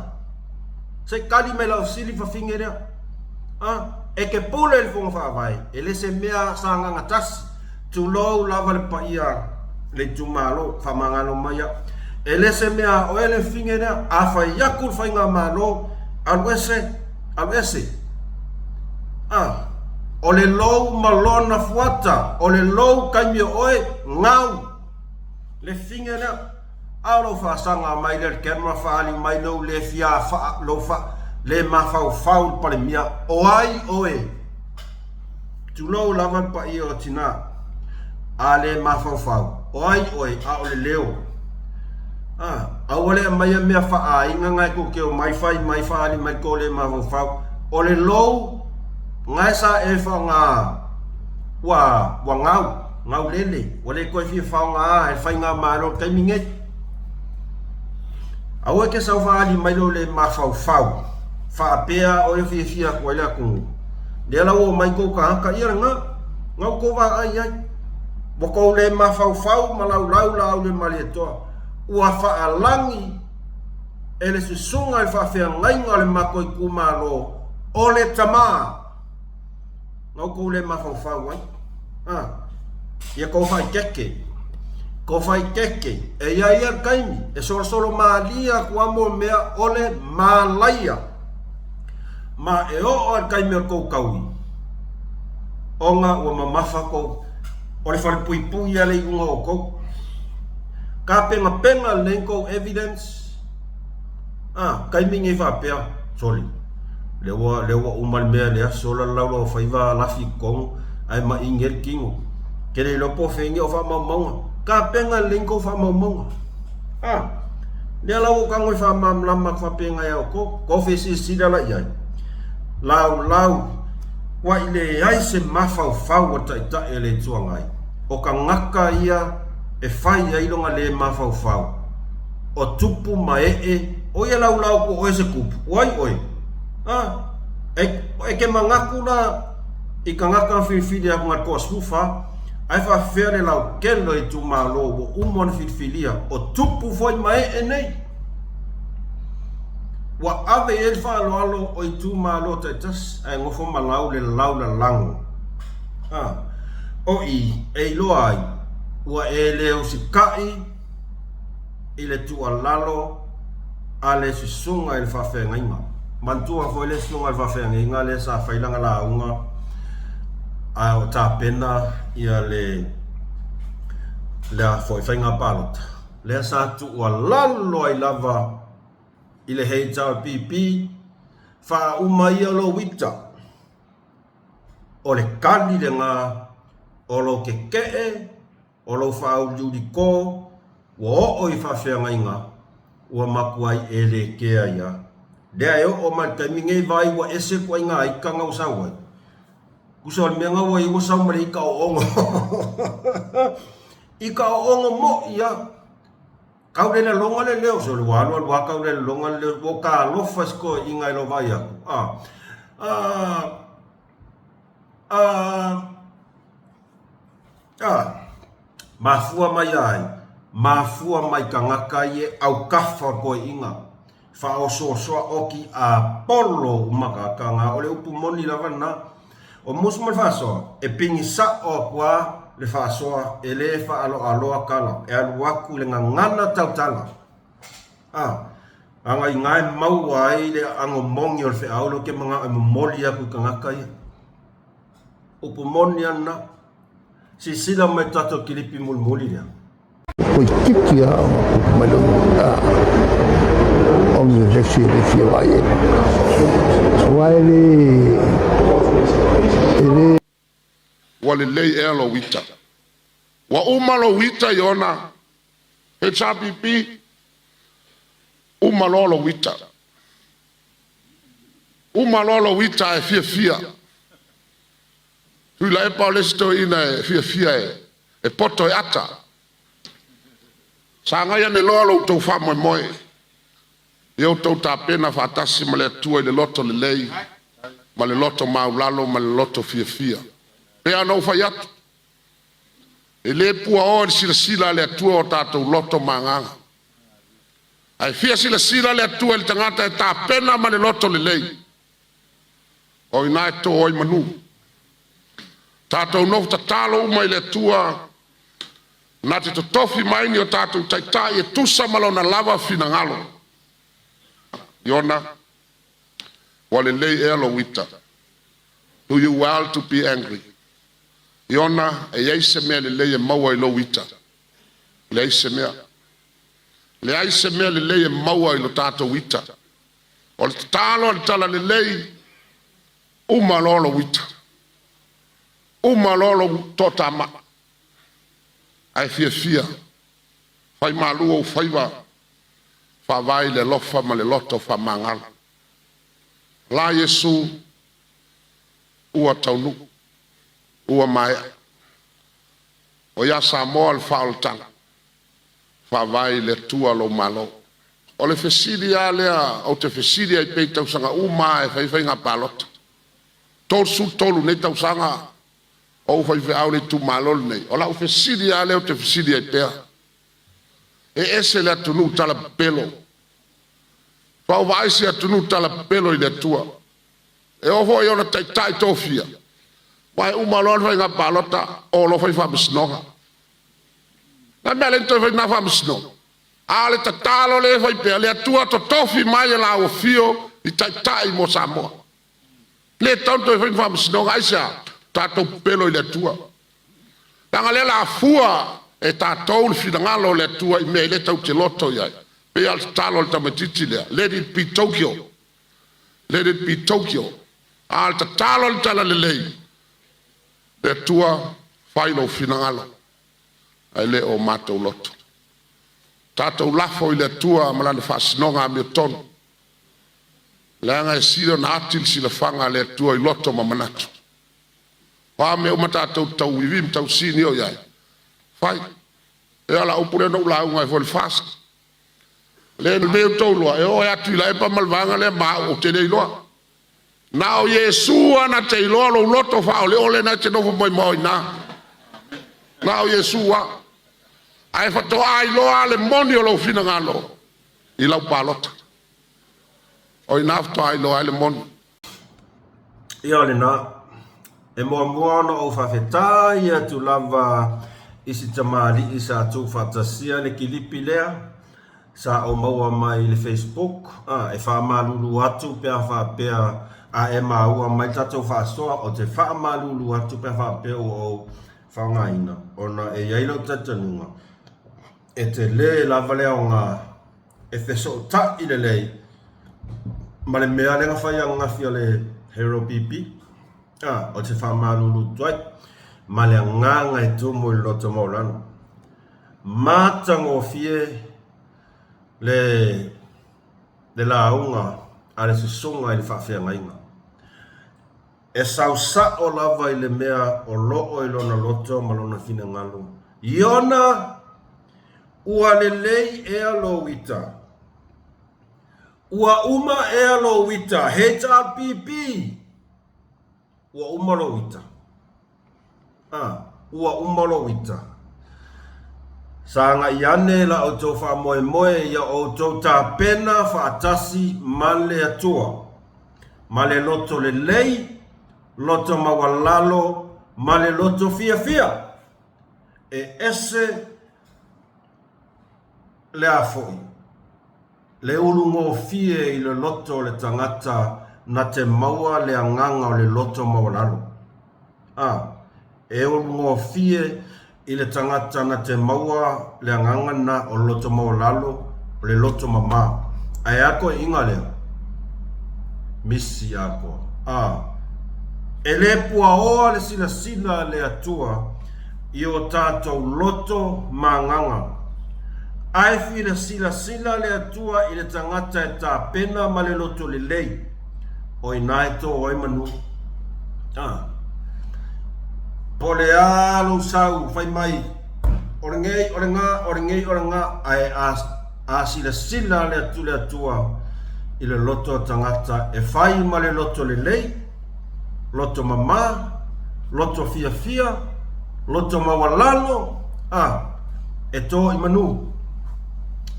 se kali me lau sili whawhinge lea e ke pule le whonga whaavai e le se mea sa nganga tasi tu lou lava le pa ia le tumalo whamangalo maya e le se mea o ele whinge lea a whai yakul whainga malo alu ese o le lou malona fuata o le lou kaimio oe ngau le whinge lea alo whaasanga mai le camera whaali mai lou le fia lo le mawhau pale mia o ai oe tu lou lava pa ia o tina a le mawhau o ai oe a o le leo a wale mai mea wha inga ngai ko ke o mai whaali mai ko le mawhau o le lou ngai sa e wha wa ngau lele wale ko fi wha e whainga maro kaiminge a oe ke sa whaali mai lo le mawhau whaapea o e fia ko ele aku le lau o mai ko ka haka ia ngau ko wa ai Boko le mawhau malau lau le malietoa ua whaalangi e le susunga e whawhea ngainga le makoi kumalo o le tama ngau kou le mawhau ai ia kou whai keke e ia kaimi e solo maalia kua mo mea o le malaia ma e o al kaimi al kou kaui onga ua mamafa kou o le whare pui ale i unga o kou. Ka penga le kou evidence. Kai mingi whapea. Sorry. Lewa umal mea lea. Sola laula o whaiva lafi kong. Ai ma ingel kingo. Kere lopo whengi o whamaumaunga. Ka penga le kou whamaumaunga. Lea lau o kangoi whamamlama whapenga e o kou. Kou whesi sida la iai. Lau. Wa ile ai se mawhau o taita e le tuangai. O ka ngaka ia e whai ai longa le mawhau. O tupu mae o ia lau ko oe se kupu. Oe. E ke mangaku na i ka ngaka whiwhiri a kunga koa spufa. Ai wha where lau kelo i tu malo o umon whiwhiria. O tupu foi mae nei. Wa ave e whaaloalo o i tu malo taitas ai ngofo malau le lau la lango. O i e loa ai ua e leo si kai i le tu alalo a le sisunga i le whawhenga inga. Mantua fo le sisunga i le whawhenga inga le sa whailanga la unga a o tā pena ia le fo i whainga palota. Le sa tu alalo ai lava i le hei tau pipi wha umaia lo wita o le kali le ngā o lo ke o lo whaau liuri ko o i whawhianga inga ua makuai e le kea ia. Dea eo o mai taimingei vai ua ese kwa inga i ka ngau sauai. Kusa le mea ngau i ua sau mare i ka o ongo. I ka o ongo mo ia. Kau le longa le leo, so le wano al wakau le longa le leo, o ka alofa sko i ngai lo vai aku. Mafua mai ai, mafua mai ka ngaka i e au kafa ko inga. Fa o soa oki a polo umakakanga o le upu moni lava na. O musu mai fasoa, e pingi sa o kua le fasoa, e le fa aloa kala, e alu aku le ngana tautala. Anga i ngai mau ai le ango mongi o le fe aulo ke mga moli aku ka ngaka i. Upu moni ana, si sila mai tato kilipi mulmuli lia. Poi kiki a malo om le jeksi le fia vai ele wale lei elo wita wa umalo wita yona he chapipi umalo wita e fia tu la e paulesto ina fia e poto e ata sanga ya ne lolo to fa moi eu to ta pena fa tasi male tua le loto le lei ma le loto maulalo ma le loto fia pe ano fa yat e le pua o sila le tua o tato loto manga ai fia sila le tua le tangata e ta pena ma le loto le lei o ina to o manu tato no tatalo mai le tua na te tofi mai ni o tato taitai e tusa malona lava fina ngalo yona wale lei elo wita do you well to be angry yona e yaise mea le lei e maua i lo wita le yaise mea le lei e maua i lo tato wita o le talo le tala le lei uma lolo wita uma lolo totama ai fia fai malu o faiva fa vai le lofa ma le loto fa mangal la Yesu ua taunu ua mai o ya samo al faltan fa vai le tua lo malo o le fesidi ale o te fesidi ai peita usanga uma e fai nga palot tol su tolu ne tau sanga o fai fe au le tu malo nei o la fesidi ale o te fesidi ai pea e ese le atunu tala pelo fa vai se atunu tala pelo i le tua e o vo yo na tai tofia vai uma lo fai nga palota o lo fai fa bisnoga na mele to fai na fa bisno ale tatalo le fai pe le tua to tofi mai la o fio i tai mo samo le tanto fai fa bisnoga aisa tato pelo i le tua tanga le la fua e tatou le finangalo le tua i me le tau te loto iai pe al talo le tamatiti lea let it be Tokyo al talo le tala le lei le tua fai lo finangalo ai le o matou loto tatou lafo i le tua malana faasinoga me tonu leanga e silo na atil sila fanga le tua i loto ma manatu pa me o matatou tau vivim tau sini o iai fai e ala upure no la unga fo fast le me to lo e o ya tu la e pa malvanga le ma o te dei lo na o Yesu ana te lo loto fa o le ole na te no mo mo na o Yesu wa ai fa to ai lo ale monio lo fina ngalo i la palota o ina to ai lo ale mon ia le na e mo no o fa feta ia tu lava isi tamali isa tu fatasia le kilipi lea sa o maua mai le Facebook e fa malulu atu pe fa pe a e maua mai tatou fa soa o te fa malulu atu pe fa pe o fa ngaina ona e yailo tatanunga e te le la vale nga e fe so ta i le lei ma le mea le nga fa ia nga fia le hero pipi O te whamalulu tuai. Ma le nganga e tumu i loto maulano. Mātango fie le launga a le susunga i le whawhia ngainga. E sausa o lava i le mea o loo i lona loto malona fina ngalu. Iona ua le lei ea lo wita. Ua uma ea lo wita. HRPP. Ua uma lo wita. Ua uma lo wita. Sanga iane la o tau wha moe moe ia o tau ta pena wha atasi male atua. Male loto le lei, loto mawalalo, male loto fia fia. E ese le afoi. Le ulungo fie i le loto le tangata na te maua le anganga o le loto mawalalo. E ulungo fie i le tangata na te maua le anganga na o loto mawalalo o le loto mama. Ai ako inga lea. Misi ako. E le pua oa le sila sila le atua i o tātou loto manganga. Ai fi le sila sila le atua i le tangata e tā pena ma le loto le lei. O i naito o i manu. Po le alo sau, fai mai. Orengei, orenga, ai a sila sila le atua i le loto tangata e fai ma le loto le lei. Loto mama, loto fia fia, loto mawalalo, e to i manu.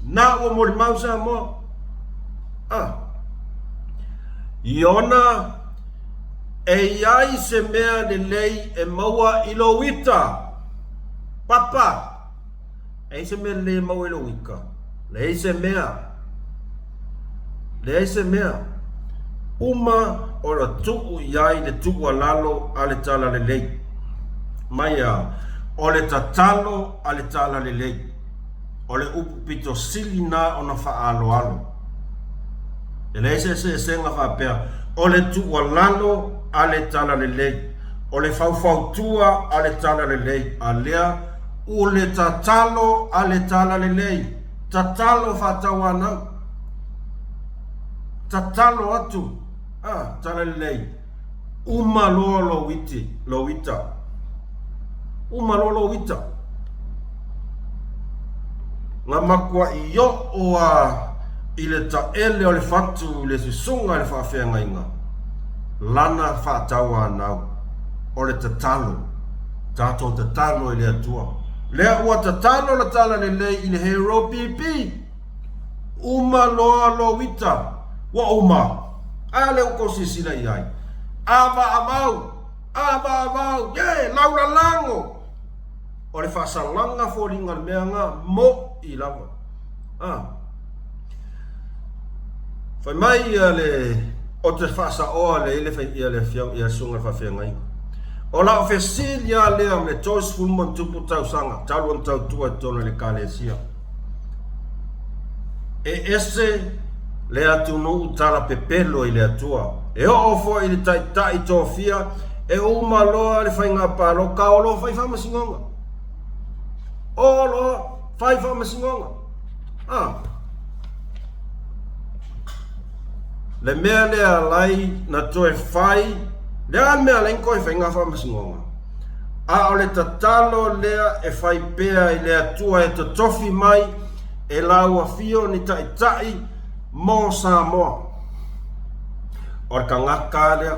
Na o mori mausa mo, Iona, e iai se mea le lei e maua ilo wita. Papa, e se mea le maua ilo wika. Le se mea. Uma ora tuku iai le tuku alalo ale tala le lei. Maia, o le tatalo ale tala le lei. O le upu pito sili na ona wha alo alo. E le se senga wha pea. O le tuku alalo ale tala le lei. O le fau tua ale tala le lei. Alea, o le tatalo ale tala le lei. Tatalo wha tawana. Tatalo atu. Tala le lei. Uma lo wita. Uma lo wita. Nga makua i yo oa i le ta ele o le fatu le susunga le whawhia ngainga. Lana whatawa nau. O le tatalo. Tato tatalo i le atua. Lea ua tatalo la tala le lei i le hero pipi. Uma lo wita. Wa uma. Ale uko sisila iai. Ava amau. Laura lango. O le whasalanga fōringa meanga mo i lava. Whai mai ia le o te whasa oa le ile whai ia le fiau ia sunga whawhia ngai. O la o whesil ia lea me tois fulmon tupu tau sanga. Taluan tau tua tona le kalesia. E ese le atu no tala pepelo i le atua. E o fo i le tai tofia e uma loa le whainga palo ka o lo whai whamasingonga. O lo whai whamasingonga. Le mea lea lai na toe whai lea mea lenko e whainga whamasingonga. A o le tatalo lea e whai pea i le atua e to tofi mai e laua fio ni tai mo Samoa. O ka ngaka lea.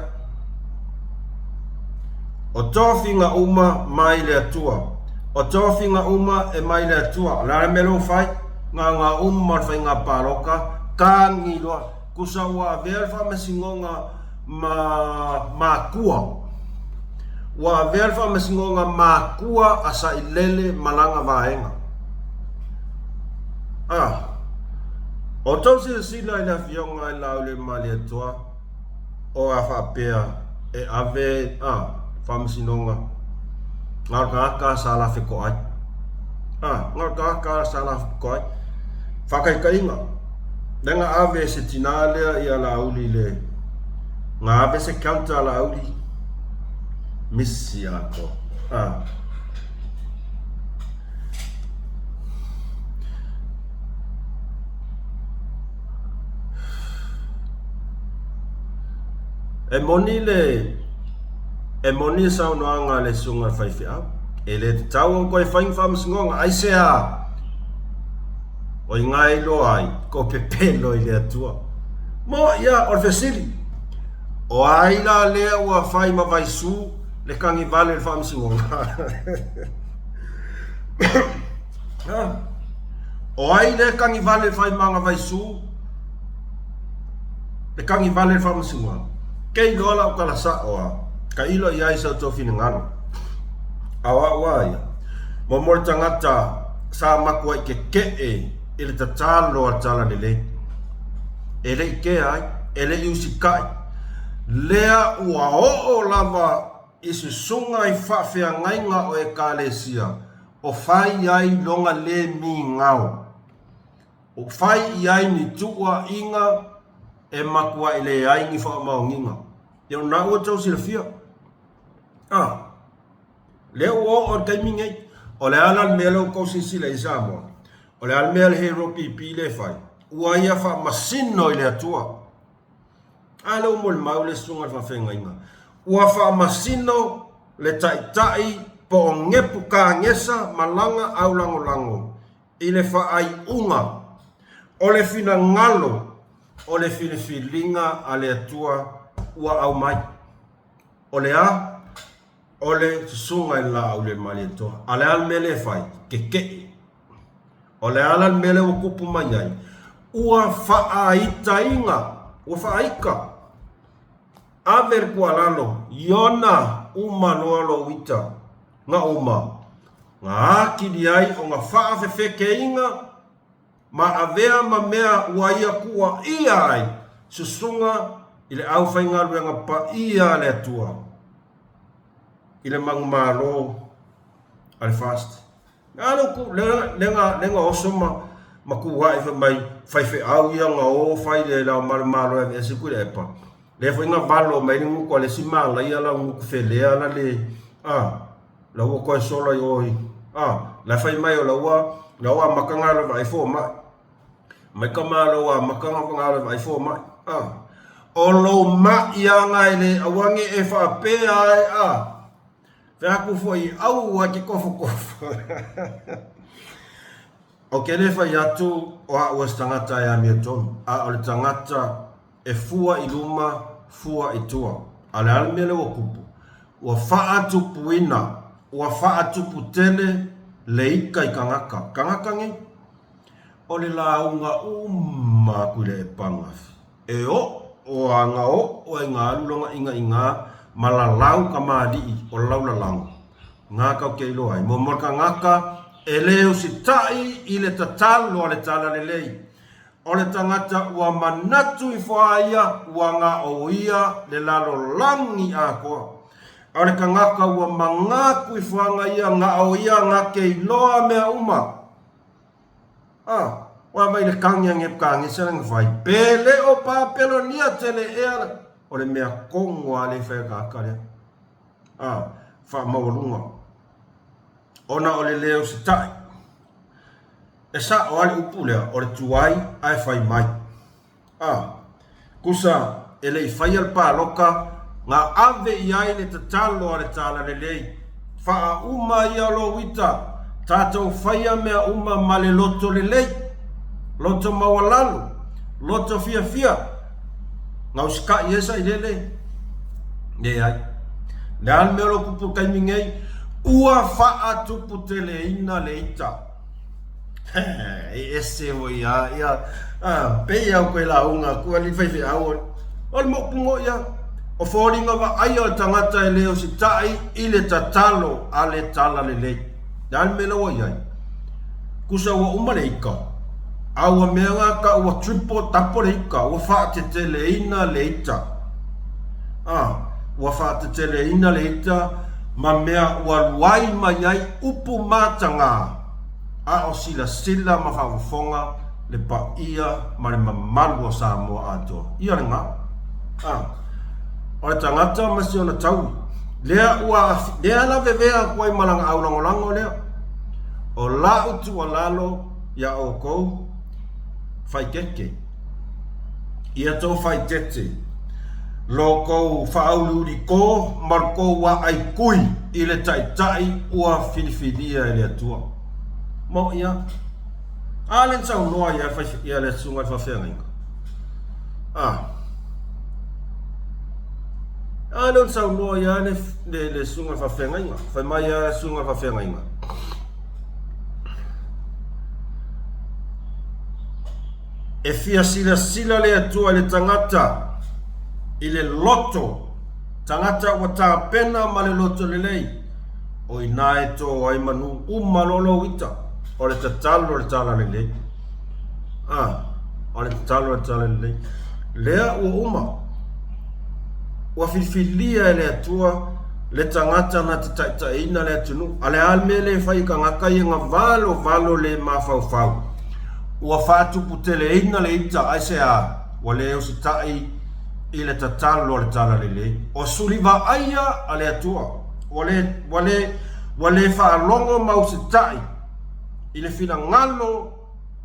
O tofi nga uma mai le atua. O tofi nga uma e mai le atua. Lara melo fai. Nga uma fai nga paroka. Ka ngiloa. Kusa wa verfa mesingonga ma kua. Wa verfa mesingonga ma kua asa ilele malanga vaenga. O tau sila i la fionga i lau le mali atua. O a whapea e ave whamasinonga. Ngā kāka sa la whiko ai. Ngā kāka sa la whiko ai. Whakaikainga. Nenga ave se tina lea i a lauli le. Ngā ave se counter lauli. misi ako. E moni sa unoanga le sunga whaiwhia. E le te tau koe whaing whamasngonga. Aisea. O i ngai lo ai. Ko pepelo i le atua. Mo ia o whesiri. O ai la lea ua whai ma vaisu. Le kangi vale le whamasngonga. O ai le kangi vale whai manga vaisu. Le kangi vale le whamasngonga. Kei lola o kala sa oa. Ka ilo i aisa o tofina ngano. Awa ia. Momor tangata sa makua i ke ili tatalo a tala lele. Ele i ke ai. Ele i usikai. Lea ua o lava isi sunga i whawhia ngainga o e kālesia. O whai ai longa le mi ngau. O whai i ai ni tua inga e makua i le ai ni wha maunginga. Ia na ua tau sila fia. Leo o taimingei. O le ala mele o kousi sila i Samoa. O le ala mele he ropi pile fai. Ua ia wha masino i le atua. Ale o mole mau le sunga wha whenga inga. Ua wha masino le tai po o ngepu ka ngesa malanga au lango. I le wha ai unga. O le fina ngalo. O le fina filinga a le atua. Ua au mai. O le o le sunga i la au le mali toa. Ale al mele fai. Ke. O le ala mele o kupu mai ai. Ua whaaita inga. Ua whaaika. Aver kua lalo. Iona uma loalo wita. Nga uma. Nga akidi ai o nga whaafefeke inga. Ma avea ma mea ua ia kua ia ai. Susunga ile au whainga ruenga pa ia le atua. Ile mangumaro ale fast. Ngalo ku lenga osoma makuwa ifa mai fai au ia nga o fai le la maro e se ku le pa. Le whainga valo mai ngu ko le simanga ia la ngu felea la le la wo ko solo yoi. La fai mai o la wa makanga la vai fo mai. Mai kamalo wa makanga ngalo vai fo mai. Olo ma ia ngai le awangi e wha pea ai Whaku foi au a ki kofo. O ke le whai atu o a ua tangata e a mea tonu. O le tangata e fua i luma, fua i tua. A le almele o kupu. Ua wha atu puina. Ua wha atu putele le ika i kangaka. Kangaka ngi? O le launga kui le e pangafi. E o anga o e ngā alulonga inga malalau ka maadi o laula langu. Ngā kau kei loa ai. Momorka ngaka e leo si tai i le tatalo a le tala le lei. O le tangata ua manatu i whaia ua ngā o ia le lalo langi a koa. O le kangaka ua mangaku i whanga ia ngā o ia ngā kei loa mea uma. Wa mai le kangi nge kangi serang vai pele o pa pelo nia tele era o le mea kongo ale fe ka kare fa maulunga ona o le leo sitai esa o ale upule o le tuai ai fai mai kusa ele fai al pa loka nga ave ia ile tatalo ale tala le lei fa uma ia lo wita tato fai mea uma male loto le lei loto mawalalu, loto fia. Ngau ska yesa ilele. Ne ai. Dan melo kupu kaimingei ua fa atu putele ina leita. Ese o ia pe ia ko la unga ku ali fai au. Ol mo pungo ia. O foringa va ai o tangata e leo si tai ile tatalo ale tala lele. Dan melo ia. Kusa wa umaleika. Awa mea ka ua tripo tapo reika, ua wha te tele ina leita. Ua wha te tele ina leita, ma mea ua luai mai ai upu matanga. O sila ma whawfonga le pa ia ma le mamalu o Samoa ato. Ia ringa. O le tangata masi ona tau. lea ua lea la vevea koe malanga au lango lea o la utu alalo ya o kou fai keke ia tō fai tete lo kou whaauluri ko mar kou wa ai kui i le tai ua filifilia e le atua mo ia alen tau noa ia fai ia le sunga whawhenga alen tau noa ia le sunga whawhenga fai mai ia sunga whawhenga e fia sila le atua le tangata i le loto tangata wa tā pena ma le loto le lei o i nā e tō ai manu umalolo ita o le tatalo le tala le lei o le tatalo le tala le lei lea ua ua filifilia e le atua le tangata na te taitaina le atunu ale alme le fai ka ngaka i ngā valo le mawhau ua whātupu tele ina le ita ai se a wa le o si tai i le tatalo le tala le lei o suliva aia a le atua wa le whaalongo mau si tai i le whina ngalo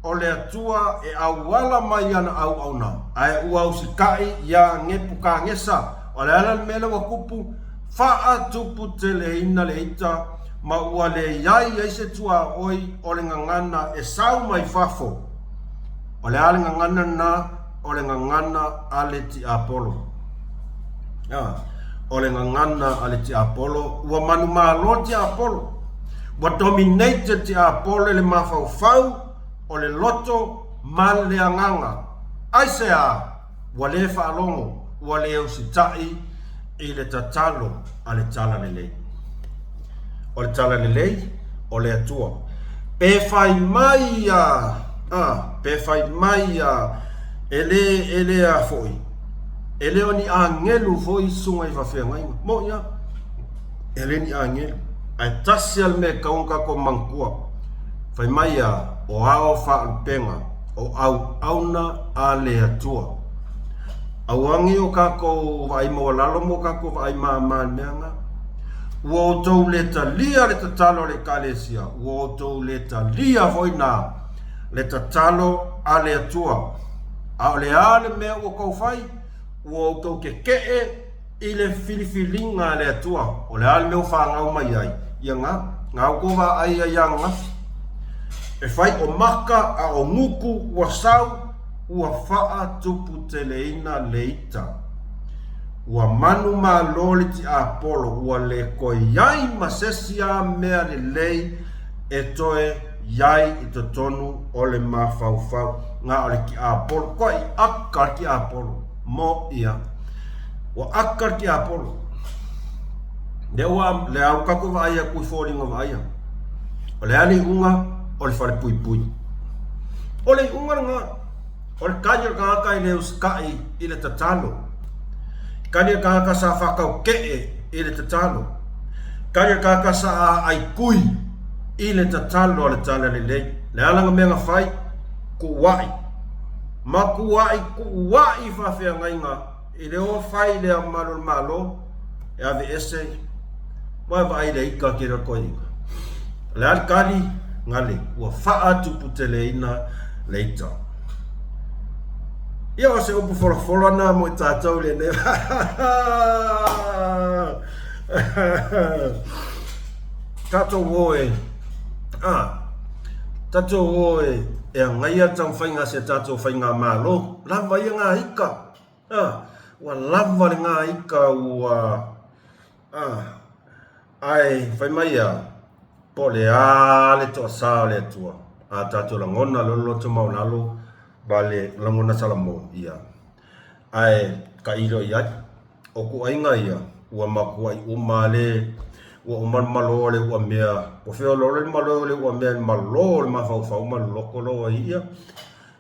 o le atua e awala mai ana au na ai ua o si kai ia ngepu ka ngesa o le ala mele wa kupu whaatupu tele ina le ita ma ua le iai ai se tua oi o le ngangana e sau mai fafo o le ale ngangana na o le ngangana ale ti Apollo o le ngangana ale ti Apollo ua manu malo ti Apollo ua dominated ti Apollo le mafau o le loto ma le anganga ai se a ua le whaalongo ua le usitai i le tatalo ale tala le lei o le tala le lei o le atua pe fai mai ele a foi ele oni angelu foi sunga i whawhenga mo ia ele ni angelu ai tasi al me kaunga ko mangkua fai mai o ao whaalpenga o auna a le atua awangi o kako vai mo lalo mo kako vai ma neanga wo to le talia le tatalo le kalesia wo to le talia voina le tatalo ale atua a le ale me o ko fai wo to ke i le filifilinga le atua o le ale me o fa ngau mai ai ia nga ko va ai ia nga e fai o maka a o nguku wa sau ua faa tupu teleina leita ua manu ma loli ti Apollo ua le ko yai masesia mea le lei e toe yai i te tonu o le mawhauwhau ngā ole ki Apollo koi akar ki Apollo mo ia ua akar ki Apollo le ua le au kako vaia kui fōringa vaia o le ali unga o le whare pui o le unga ngā o le kaia kaka i le uskai i le tatalo kaia kaka sa whakau kee i le tatalo kaia kaka sa ai kui i le tatalo o le tala le lei le alanga mea whai kuwai ma kuwai whawhia ngainga i le o whai le malo e ave ese mai vai le ika kira koinga le alkali ngale ua wha tupu teleina leita ia o se upu wholawhola na mo i tātou le ne tātou oe tātou oe e ngaia tau whainga se tātou whainga malo lava ia ngā ika ua lava le ngā ika ua ai whai mai po le le toa sā le atua a tātou la ngona lolo to maunalo vale langona salamo ia ai ka ilo ia o ku ainga ia ua makuai umale ua uman malole ua mea o feo lole malole ua mea malole mawhau maloko loa ia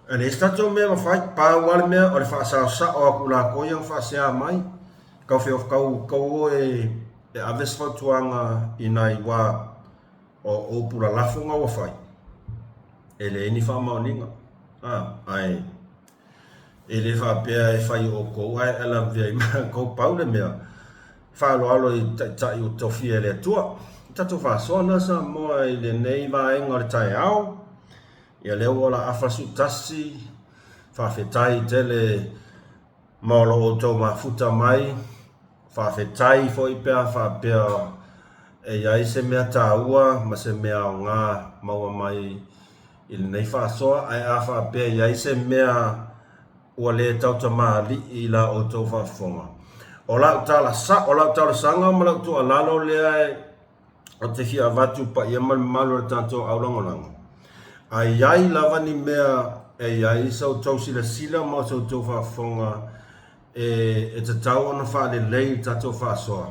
ane stato mea mawhai pā wale mea o le whaasasa o aku la koia whaasea mai kau feo kau e aves whautuanga inai wa o opura lafunga wa whai ele ni whamaoninga ai ele whapea e whai o kou ai ala via ima kou paule mea whaaloalo I tai o tofia le atua. Tato whaasona sa moa I le nei vaenga o le tai au. Ia leo ola afasu tasi, whawhetai tele maolo o tau mafuta mai, whawhetai fo I pia whapea e iai se mea tāua, ma se mea o ngā maua mai I le nei whaasoa, ai a whapea iai se mea ua le tauta maali I la o tau whafonga. O lau tala sa, o lau tala sanga, ma lau tua lalo lea o te hia watu pa ia malu le tanto au langolanga. Ai iai lava ni mea e iai sau tau sila ma sau tau whafonga e te tau ana wha le lei tato whasoa.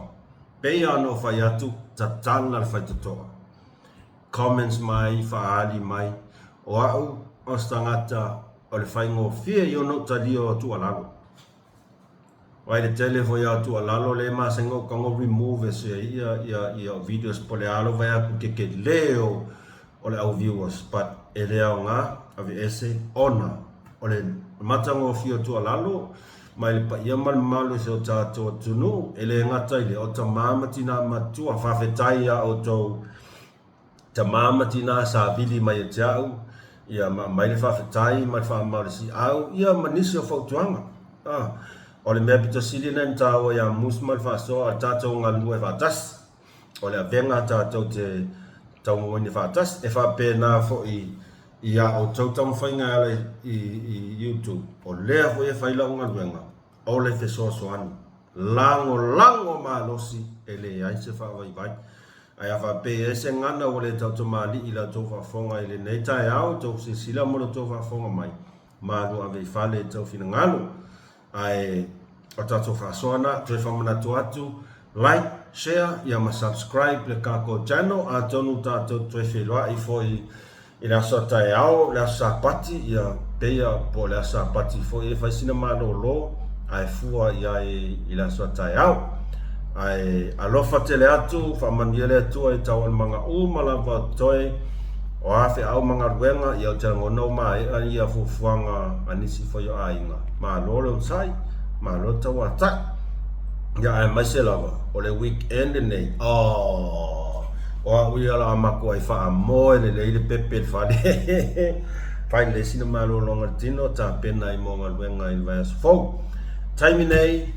Pei ano whai atu ta tala le whai tatoa. Comments mai, whaali mai, o au o stangata o le whaingo fia I ono talia o tua lalo. Wai le tele foi au tua lalo le ma sengo kango remove e se ia videos pole alo vai aku ke leo o le au viewers, but e lea o ngā ave ese ona o le matango fia tua lalo mai le pa ia malu se o tātua tunu e le ngata I le o ta mamatina matua whawhetai a o tau ta mamatina sa vili mai e tiau ia mai le whawhetai mai whamarisi au ia manisi o whautuanga o le mea pita sili na ntawa ia musma le whasoa a tātou ngā lua e whatas o le avenga tātou te tau ngoni whatas e whapena fo ia o tau whainga ala I YouTube o lea fo e whaila o ngā luenga o le whesoasoani lango malosi e le aise whawai vai ai a whape e se ngana o le tau mali I la tau whafonga I le nei tai au tau se sila mo le tau whafonga mai malu ave whale tau whina ngalo ai o tātou whasoana tue whamanatu atu like, share, ia ma subscribe le kako channel a tonu tātou tue whelua I foi I le asa tai au, le asa pati ia peia po le asa pati foi e whaisina malo lo ai fua ia I le asa tai au ai alofa tele atu whamania le atua I tau an manga malava toi o awhi au manga ruenga I au te ngono mai ia fufuanga anisi foi o ainga ma lore o sai ma lo tau atai ia ai mai se lava o le weekend nei o ui ala amako ai wha amoe le leile pepe whale pai le sina malo longa tino ta pena I monga ruenga I vai fau taimi nei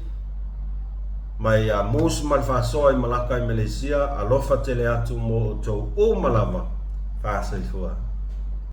mai a mus mal fasoa I Malaka I Malaysia alofa tele atu mo tau o malava fa sai fua